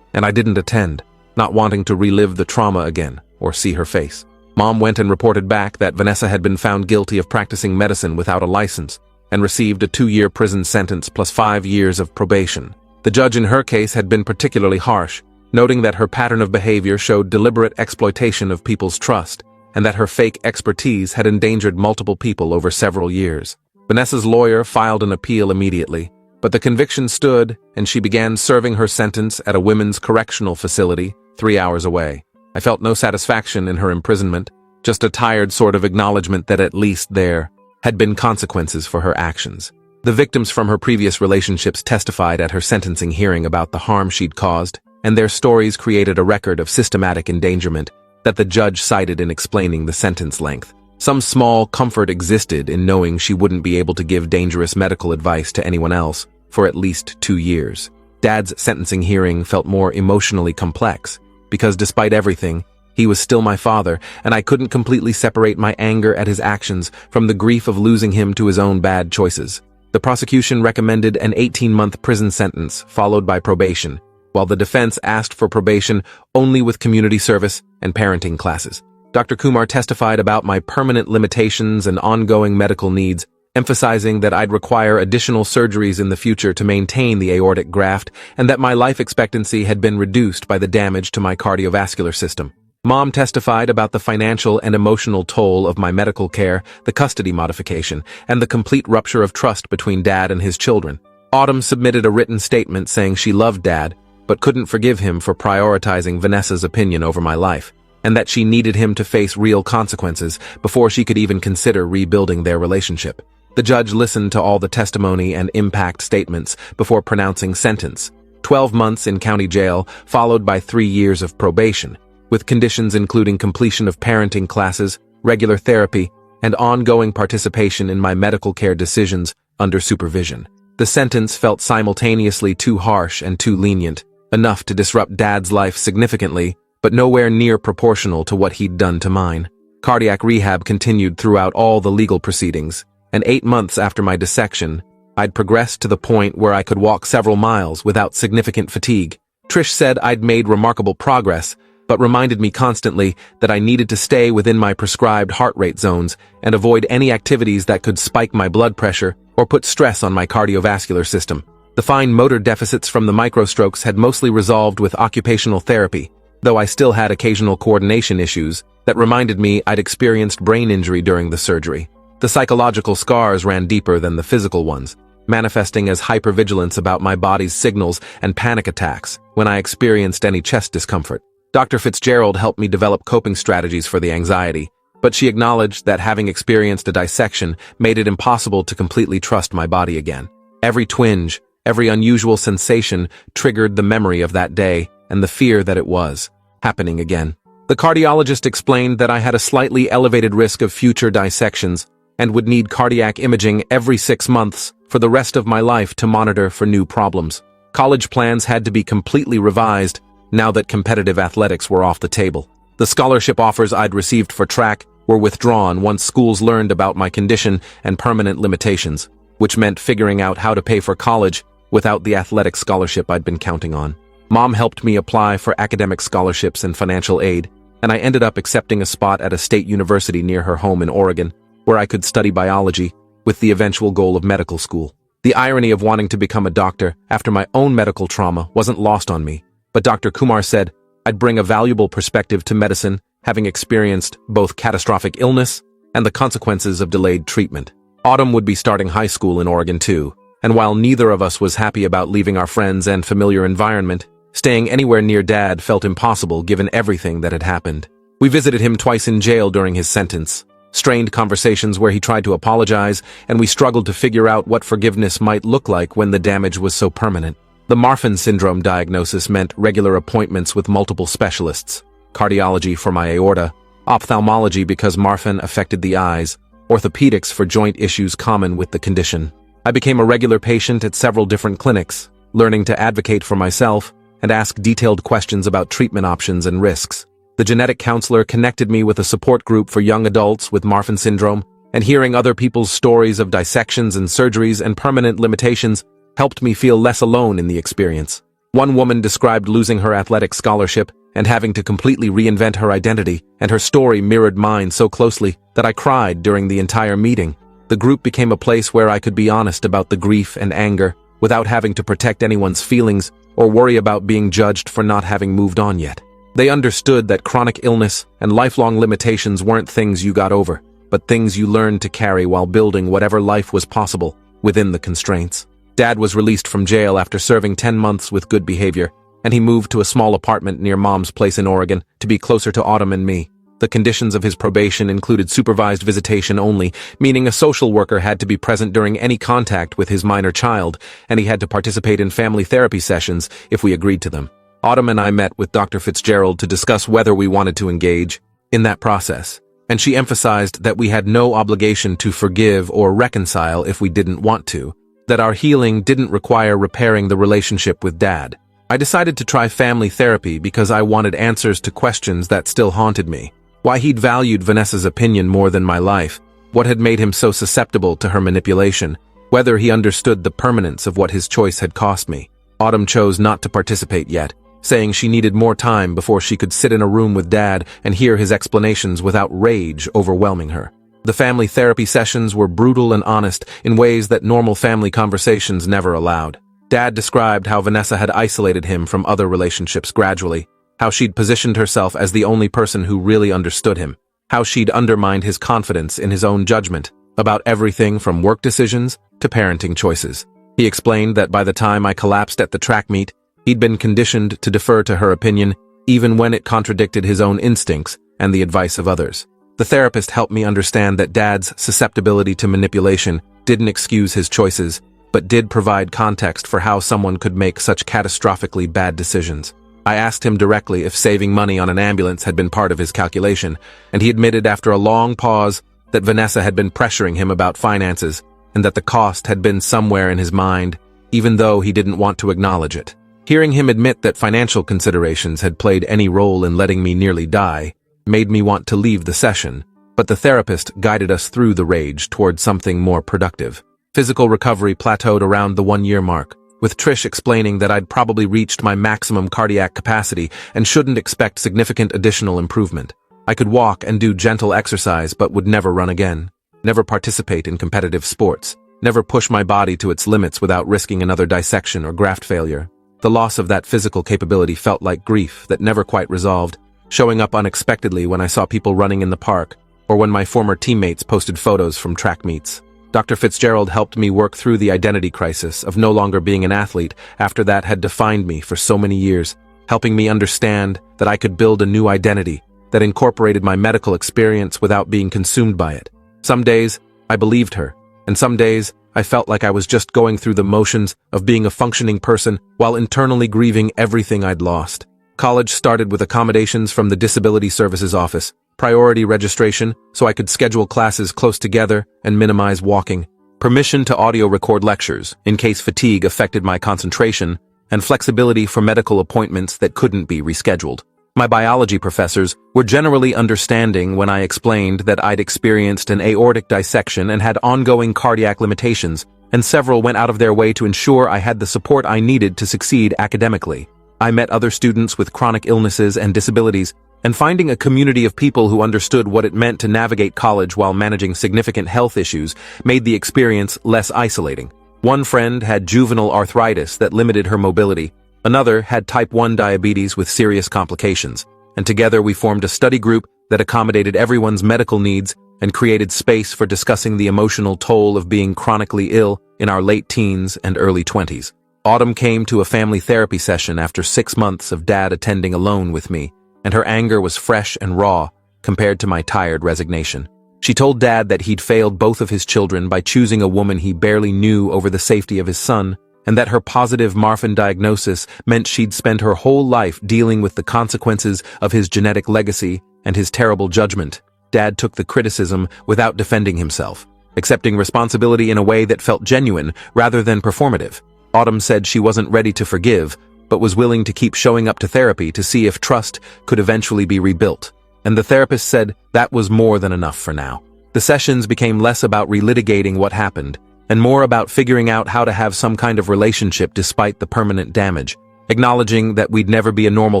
and I didn't attend, not wanting to relive the trauma again or see her face. Mom went and reported back that Vanessa had been found guilty of practicing medicine without a license and received a 2-year prison sentence plus 5 years of probation. The judge in her case had been particularly harsh, noting that her pattern of behavior showed deliberate exploitation of people's trust and that her fake expertise had endangered multiple people over several years. Vanessa's lawyer filed an appeal immediately, but the conviction stood and she began serving her sentence at a women's correctional facility 3 hours away. I felt no satisfaction in her imprisonment, just a tired sort of acknowledgement that at least there had been consequences for her actions. The victims from her previous relationships testified at her sentencing hearing about the harm she'd caused, and their stories created a record of systematic endangerment that the judge cited in explaining the sentence length. Some small comfort existed in knowing she wouldn't be able to give dangerous medical advice to anyone else for at least 2 years. Dad's sentencing hearing felt more emotionally complex, because despite everything, he was still my father, and I couldn't completely separate my anger at his actions from the grief of losing him to his own bad choices. The prosecution recommended an 18-month prison sentence, followed by probation, while the defense asked for probation only with community service and parenting classes. Dr. Kumar testified about my permanent limitations and ongoing medical needs, emphasizing that I'd require additional surgeries in the future to maintain the aortic graft and that my life expectancy had been reduced by the damage to my cardiovascular system. Mom testified about the financial and emotional toll of my medical care, the custody modification, and the complete rupture of trust between Dad and his children. Autumn submitted a written statement saying she loved Dad, but couldn't forgive him for prioritizing Vanessa's opinion over my life, and that she needed him to face real consequences before she could even consider rebuilding their relationship. The judge listened to all the testimony and impact statements before pronouncing sentence: 12 months in county jail, followed by 3 years of probation, with conditions including completion of parenting classes, regular therapy, and ongoing participation in my medical care decisions under supervision. The sentence felt simultaneously too harsh and too lenient, enough to disrupt Dad's life significantly, but nowhere near proportional to what he'd done to mine. Cardiac rehab continued throughout all the legal proceedings, and 8 months after my dissection, I'd progressed to the point where I could walk several miles without significant fatigue. Trish said I'd made remarkable progress, but reminded me constantly that I needed to stay within my prescribed heart rate zones and avoid any activities that could spike my blood pressure or put stress on my cardiovascular system. The fine motor deficits from the microstrokes had mostly resolved with occupational therapy, though I still had occasional coordination issues that reminded me I'd experienced brain injury during the surgery. The psychological scars ran deeper than the physical ones, manifesting as hypervigilance about my body's signals and panic attacks when I experienced any chest discomfort. Dr. Fitzgerald helped me develop coping strategies for the anxiety, but she acknowledged that having experienced a dissection made it impossible to completely trust my body again. Every twinge, every unusual sensation triggered the memory of that day and the fear that it was happening again. The cardiologist explained that I had a slightly elevated risk of future dissections and would need cardiac imaging every 6 months for the rest of my life to monitor for new problems. College plans had to be completely revised now that competitive athletics were off the table. The scholarship offers I'd received for track were withdrawn once schools learned about my condition and permanent limitations, which meant figuring out how to pay for college without the athletic scholarship I'd been counting on. Mom helped me apply for academic scholarships and financial aid, and I ended up accepting a spot at a state university near her home in Oregon, where I could study biology with the eventual goal of medical school. The irony of wanting to become a doctor after my own medical trauma wasn't lost on me, But Dr. Kumar said I'd bring a valuable perspective to medicine, having experienced both catastrophic illness and the consequences of delayed treatment. Autumn would be starting high school in Oregon too, and while neither of us was happy about leaving our friends and familiar environment, staying anywhere near Dad felt impossible given everything that had happened. We visited him twice in jail during his sentence, strained conversations where he tried to apologize, and we struggled to figure out what forgiveness might look like when the damage was so permanent. The Marfan syndrome diagnosis meant regular appointments with multiple specialists, cardiology for my aorta, ophthalmology because Marfan affected the eyes, orthopedics for joint issues common with the condition. I became a regular patient at several different clinics, learning to advocate for myself and ask detailed questions about treatment options and risks. The genetic counselor connected me with a support group for young adults with Marfan syndrome, and hearing other people's stories of dissections and surgeries and permanent limitations helped me feel less alone in the experience. One woman described losing her athletic scholarship and having to completely reinvent her identity, and her story mirrored mine so closely that I cried during the entire meeting. The group became a place where I could be honest about the grief and anger without having to protect anyone's feelings or worry about being judged for not having moved on yet. They understood that chronic illness and lifelong limitations weren't things you got over, but things you learned to carry while building whatever life was possible within the constraints. Dad was released from jail after serving 10 months with good behavior, and he moved to a small apartment near Mom's place in Oregon to be closer to Autumn and me. The conditions of his probation included supervised visitation only, meaning a social worker had to be present during any contact with his minor child, and he had to participate in family therapy sessions if we agreed to them. Autumn and I met with Dr. Fitzgerald to discuss whether we wanted to engage in that process, and she emphasized that we had no obligation to forgive or reconcile if we didn't want to, that our healing didn't require repairing the relationship with Dad. I decided to try family therapy because I wanted answers to questions that still haunted me. Why he'd valued Vanessa's opinion more than my life, what had made him so susceptible to her manipulation, whether he understood the permanence of what his choice had cost me. Autumn chose not to participate yet, saying she needed more time before she could sit in a room with Dad and hear his explanations without rage overwhelming her. The family therapy sessions were brutal and honest in ways that normal family conversations never allowed. Dad described how Vanessa had isolated him from other relationships gradually, how she'd positioned herself as the only person who really understood him, how she'd undermined his confidence in his own judgment about everything from work decisions to parenting choices. He explained that by the time I collapsed at the track meet, he'd been conditioned to defer to her opinion even when it contradicted his own instincts and the advice of others. The therapist helped me understand that Dad's susceptibility to manipulation didn't excuse his choices, but did provide context for how someone could make such catastrophically bad decisions. I asked him directly if saving money on an ambulance had been part of his calculation, and he admitted after a long pause that Vanessa had been pressuring him about finances and that the cost had been somewhere in his mind, even though he didn't want to acknowledge it. Hearing him admit that financial considerations had played any role in letting me nearly die made me want to leave the session, but the therapist guided us through the rage toward something more productive. Physical recovery plateaued around the 1-year mark, with Trish explaining that I'd probably reached my maximum cardiac capacity and shouldn't expect significant additional improvement. I could walk and do gentle exercise but would never run again, never participate in competitive sports, never push my body to its limits without risking another dissection or graft failure. The loss of that physical capability felt like grief that never quite resolved, showing up unexpectedly when I saw people running in the park or when my former teammates posted photos from track meets. Dr. Fitzgerald helped me work through the identity crisis of no longer being an athlete after that had defined me for so many years, helping me understand that I could build a new identity that incorporated my medical experience without being consumed by it. Some days, I believed her, and some days, I felt like I was just going through the motions of being a functioning person while internally grieving everything I'd lost. College started with accommodations from the Disability Services Office, priority registration so I could schedule classes close together and minimize walking, permission to audio record lectures in case fatigue affected my concentration, and flexibility for medical appointments that couldn't be rescheduled. My biology professors were generally understanding when I explained that I'd experienced an aortic dissection and had ongoing cardiac limitations, and several went out of their way to ensure I had the support I needed to succeed academically. I met other students with chronic illnesses and disabilities, and finding a community of people who understood what it meant to navigate college while managing significant health issues made the experience less isolating. One friend had juvenile arthritis that limited her mobility, Another had type 1 diabetes with serious complications, and together we formed a study group that accommodated everyone's medical needs and created space for discussing the emotional toll of being chronically ill in our late teens and early 20s. Autumn came to a family therapy session after 6 months of Dad attending alone with me, and her anger was fresh and raw compared to my tired resignation. She told Dad that he'd failed both of his children by choosing a woman he barely knew over the safety of his son, and that her positive Marfan diagnosis meant she'd spend her whole life dealing with the consequences of his genetic legacy and his terrible judgment. Dad took the criticism without defending himself, accepting responsibility in a way that felt genuine rather than performative. Autumn said she wasn't ready to forgive, but was willing to keep showing up to therapy to see if trust could eventually be rebuilt. And the therapist said that was more than enough for now. The sessions became less about relitigating what happened, and more about figuring out how to have some kind of relationship despite the permanent damage, acknowledging that we'd never be a normal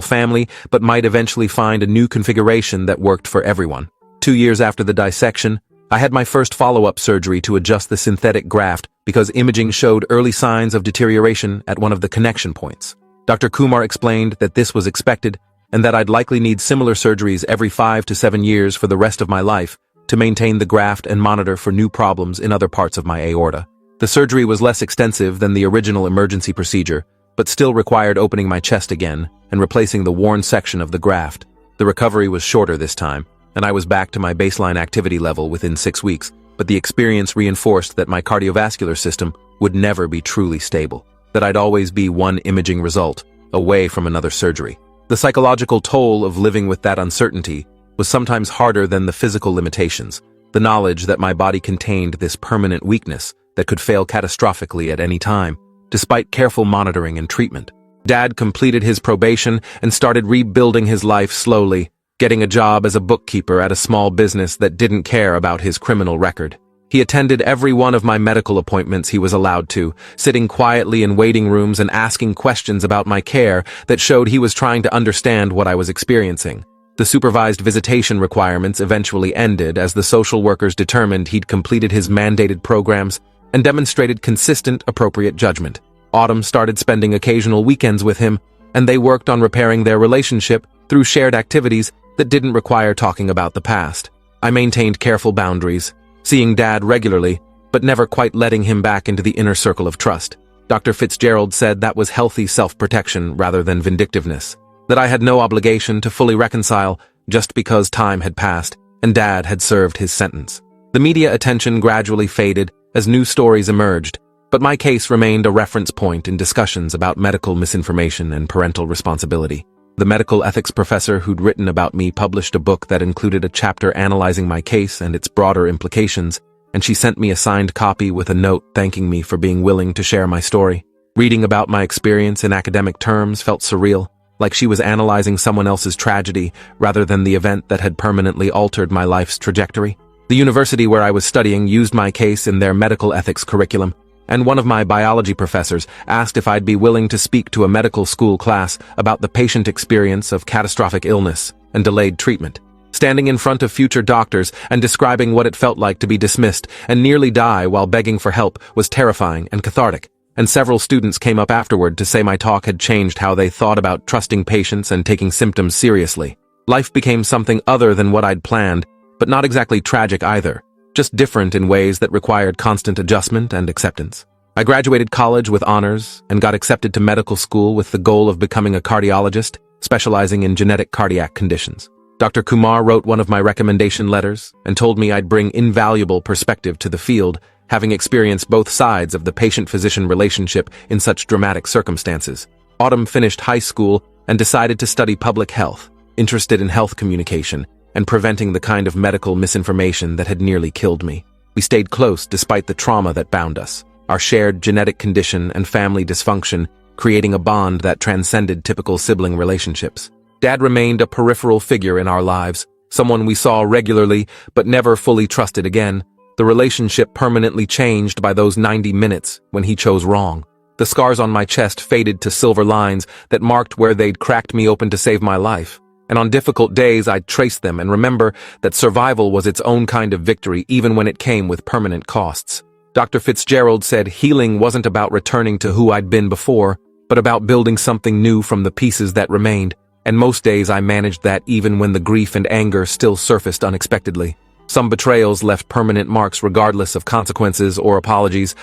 family, but might eventually find a new configuration that worked for everyone. 2 years after the dissection, I had my first follow-up surgery to adjust the synthetic graft because imaging showed early signs of deterioration at one of the connection points. Dr. Kumar explained that this was expected and that I'd likely need similar surgeries every 5 to 7 years for the rest of my life to maintain the graft and monitor for new problems in other parts of my aorta. The surgery was less extensive than the original emergency procedure, but still required opening my chest again and replacing the worn section of the graft. The recovery was shorter this time, and I was back to my baseline activity level within 6 weeks, but the experience reinforced that my cardiovascular system would never be truly stable, that I'd always be one imaging result away from another surgery. The psychological toll of living with that uncertainty was sometimes harder than the physical limitations, the knowledge that my body contained this permanent weakness that could fail catastrophically at any time, despite careful monitoring and treatment. Dad completed his probation and started rebuilding his life slowly, getting a job as a bookkeeper at a small business that didn't care about his criminal record. He attended every one of my medical appointments he was allowed to, sitting quietly in waiting rooms and asking questions about my care that showed he was trying to understand what I was experiencing. The supervised visitation requirements eventually ended as the social workers determined he'd completed his mandated programs and demonstrated consistent, appropriate judgment. Autumn started spending occasional weekends with him, and they worked on repairing their relationship through shared activities that didn't require talking about the past. I maintained careful boundaries, seeing Dad regularly, but never quite letting him back into the inner circle of trust. Dr. Fitzgerald said that was healthy self-protection rather than vindictiveness, that I had no obligation to fully reconcile just because time had passed and Dad had served his sentence. The media attention gradually faded as new stories emerged, but my case remained a reference point in discussions about medical misinformation and parental responsibility. The medical ethics professor who'd written about me published a book that included a chapter analyzing my case and its broader implications, and she sent me a signed copy with a note thanking me for being willing to share my story. Reading about my experience in academic terms felt surreal, like she was analyzing someone else's tragedy rather than the event that had permanently altered my life's trajectory. The university where I was studying used my case in their medical ethics curriculum, and one of my biology professors asked if I'd be willing to speak to a medical school class about the patient experience of catastrophic illness and delayed treatment. Standing in front of future doctors and describing what it felt like to be dismissed and nearly die while begging for help was terrifying and cathartic, and several students came up afterward to say my talk had changed how they thought about trusting patients and taking symptoms seriously. Life became something other than what I'd planned, but not exactly tragic either, just different in ways that required constant adjustment and acceptance. I graduated college with honors and got accepted to medical school with the goal of becoming a cardiologist, specializing in genetic cardiac conditions. Dr. Kumar wrote one of my recommendation letters and told me I'd bring invaluable perspective to the field, having experienced both sides of the patient-physician relationship in such dramatic circumstances. Autumn finished high school and decided to study public health, interested in health communication and preventing the kind of medical misinformation that had nearly killed me. We stayed close despite the trauma that bound us, our shared genetic condition and family dysfunction creating a bond that transcended typical sibling relationships. Dad remained a peripheral figure in our lives, someone we saw regularly but never fully trusted again. The relationship permanently changed by those 90 minutes when he chose wrong. The scars on my chest faded to silver lines that marked where they'd cracked me open to save my life. And on difficult days, I'd trace them and remember that survival was its own kind of victory even when it came with permanent costs. Dr. Fitzgerald said healing wasn't about returning to who I'd been before, but about building something new from the pieces that remained, and most days I managed that even when the grief and anger still surfaced unexpectedly. Some betrayals left permanent marks regardless of consequences or apologies,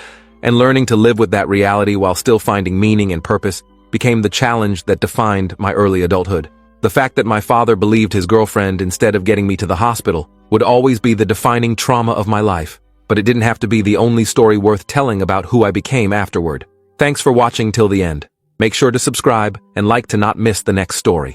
and learning to live with that reality while still finding meaning and purpose became the challenge that defined my early adulthood. The fact that my father believed his girlfriend instead of getting me to the hospital would always be the defining trauma of my life, but it didn't have to be the only story worth telling about who I became afterward. Thanks for watching till the end. Make sure to subscribe and like to not miss the next story.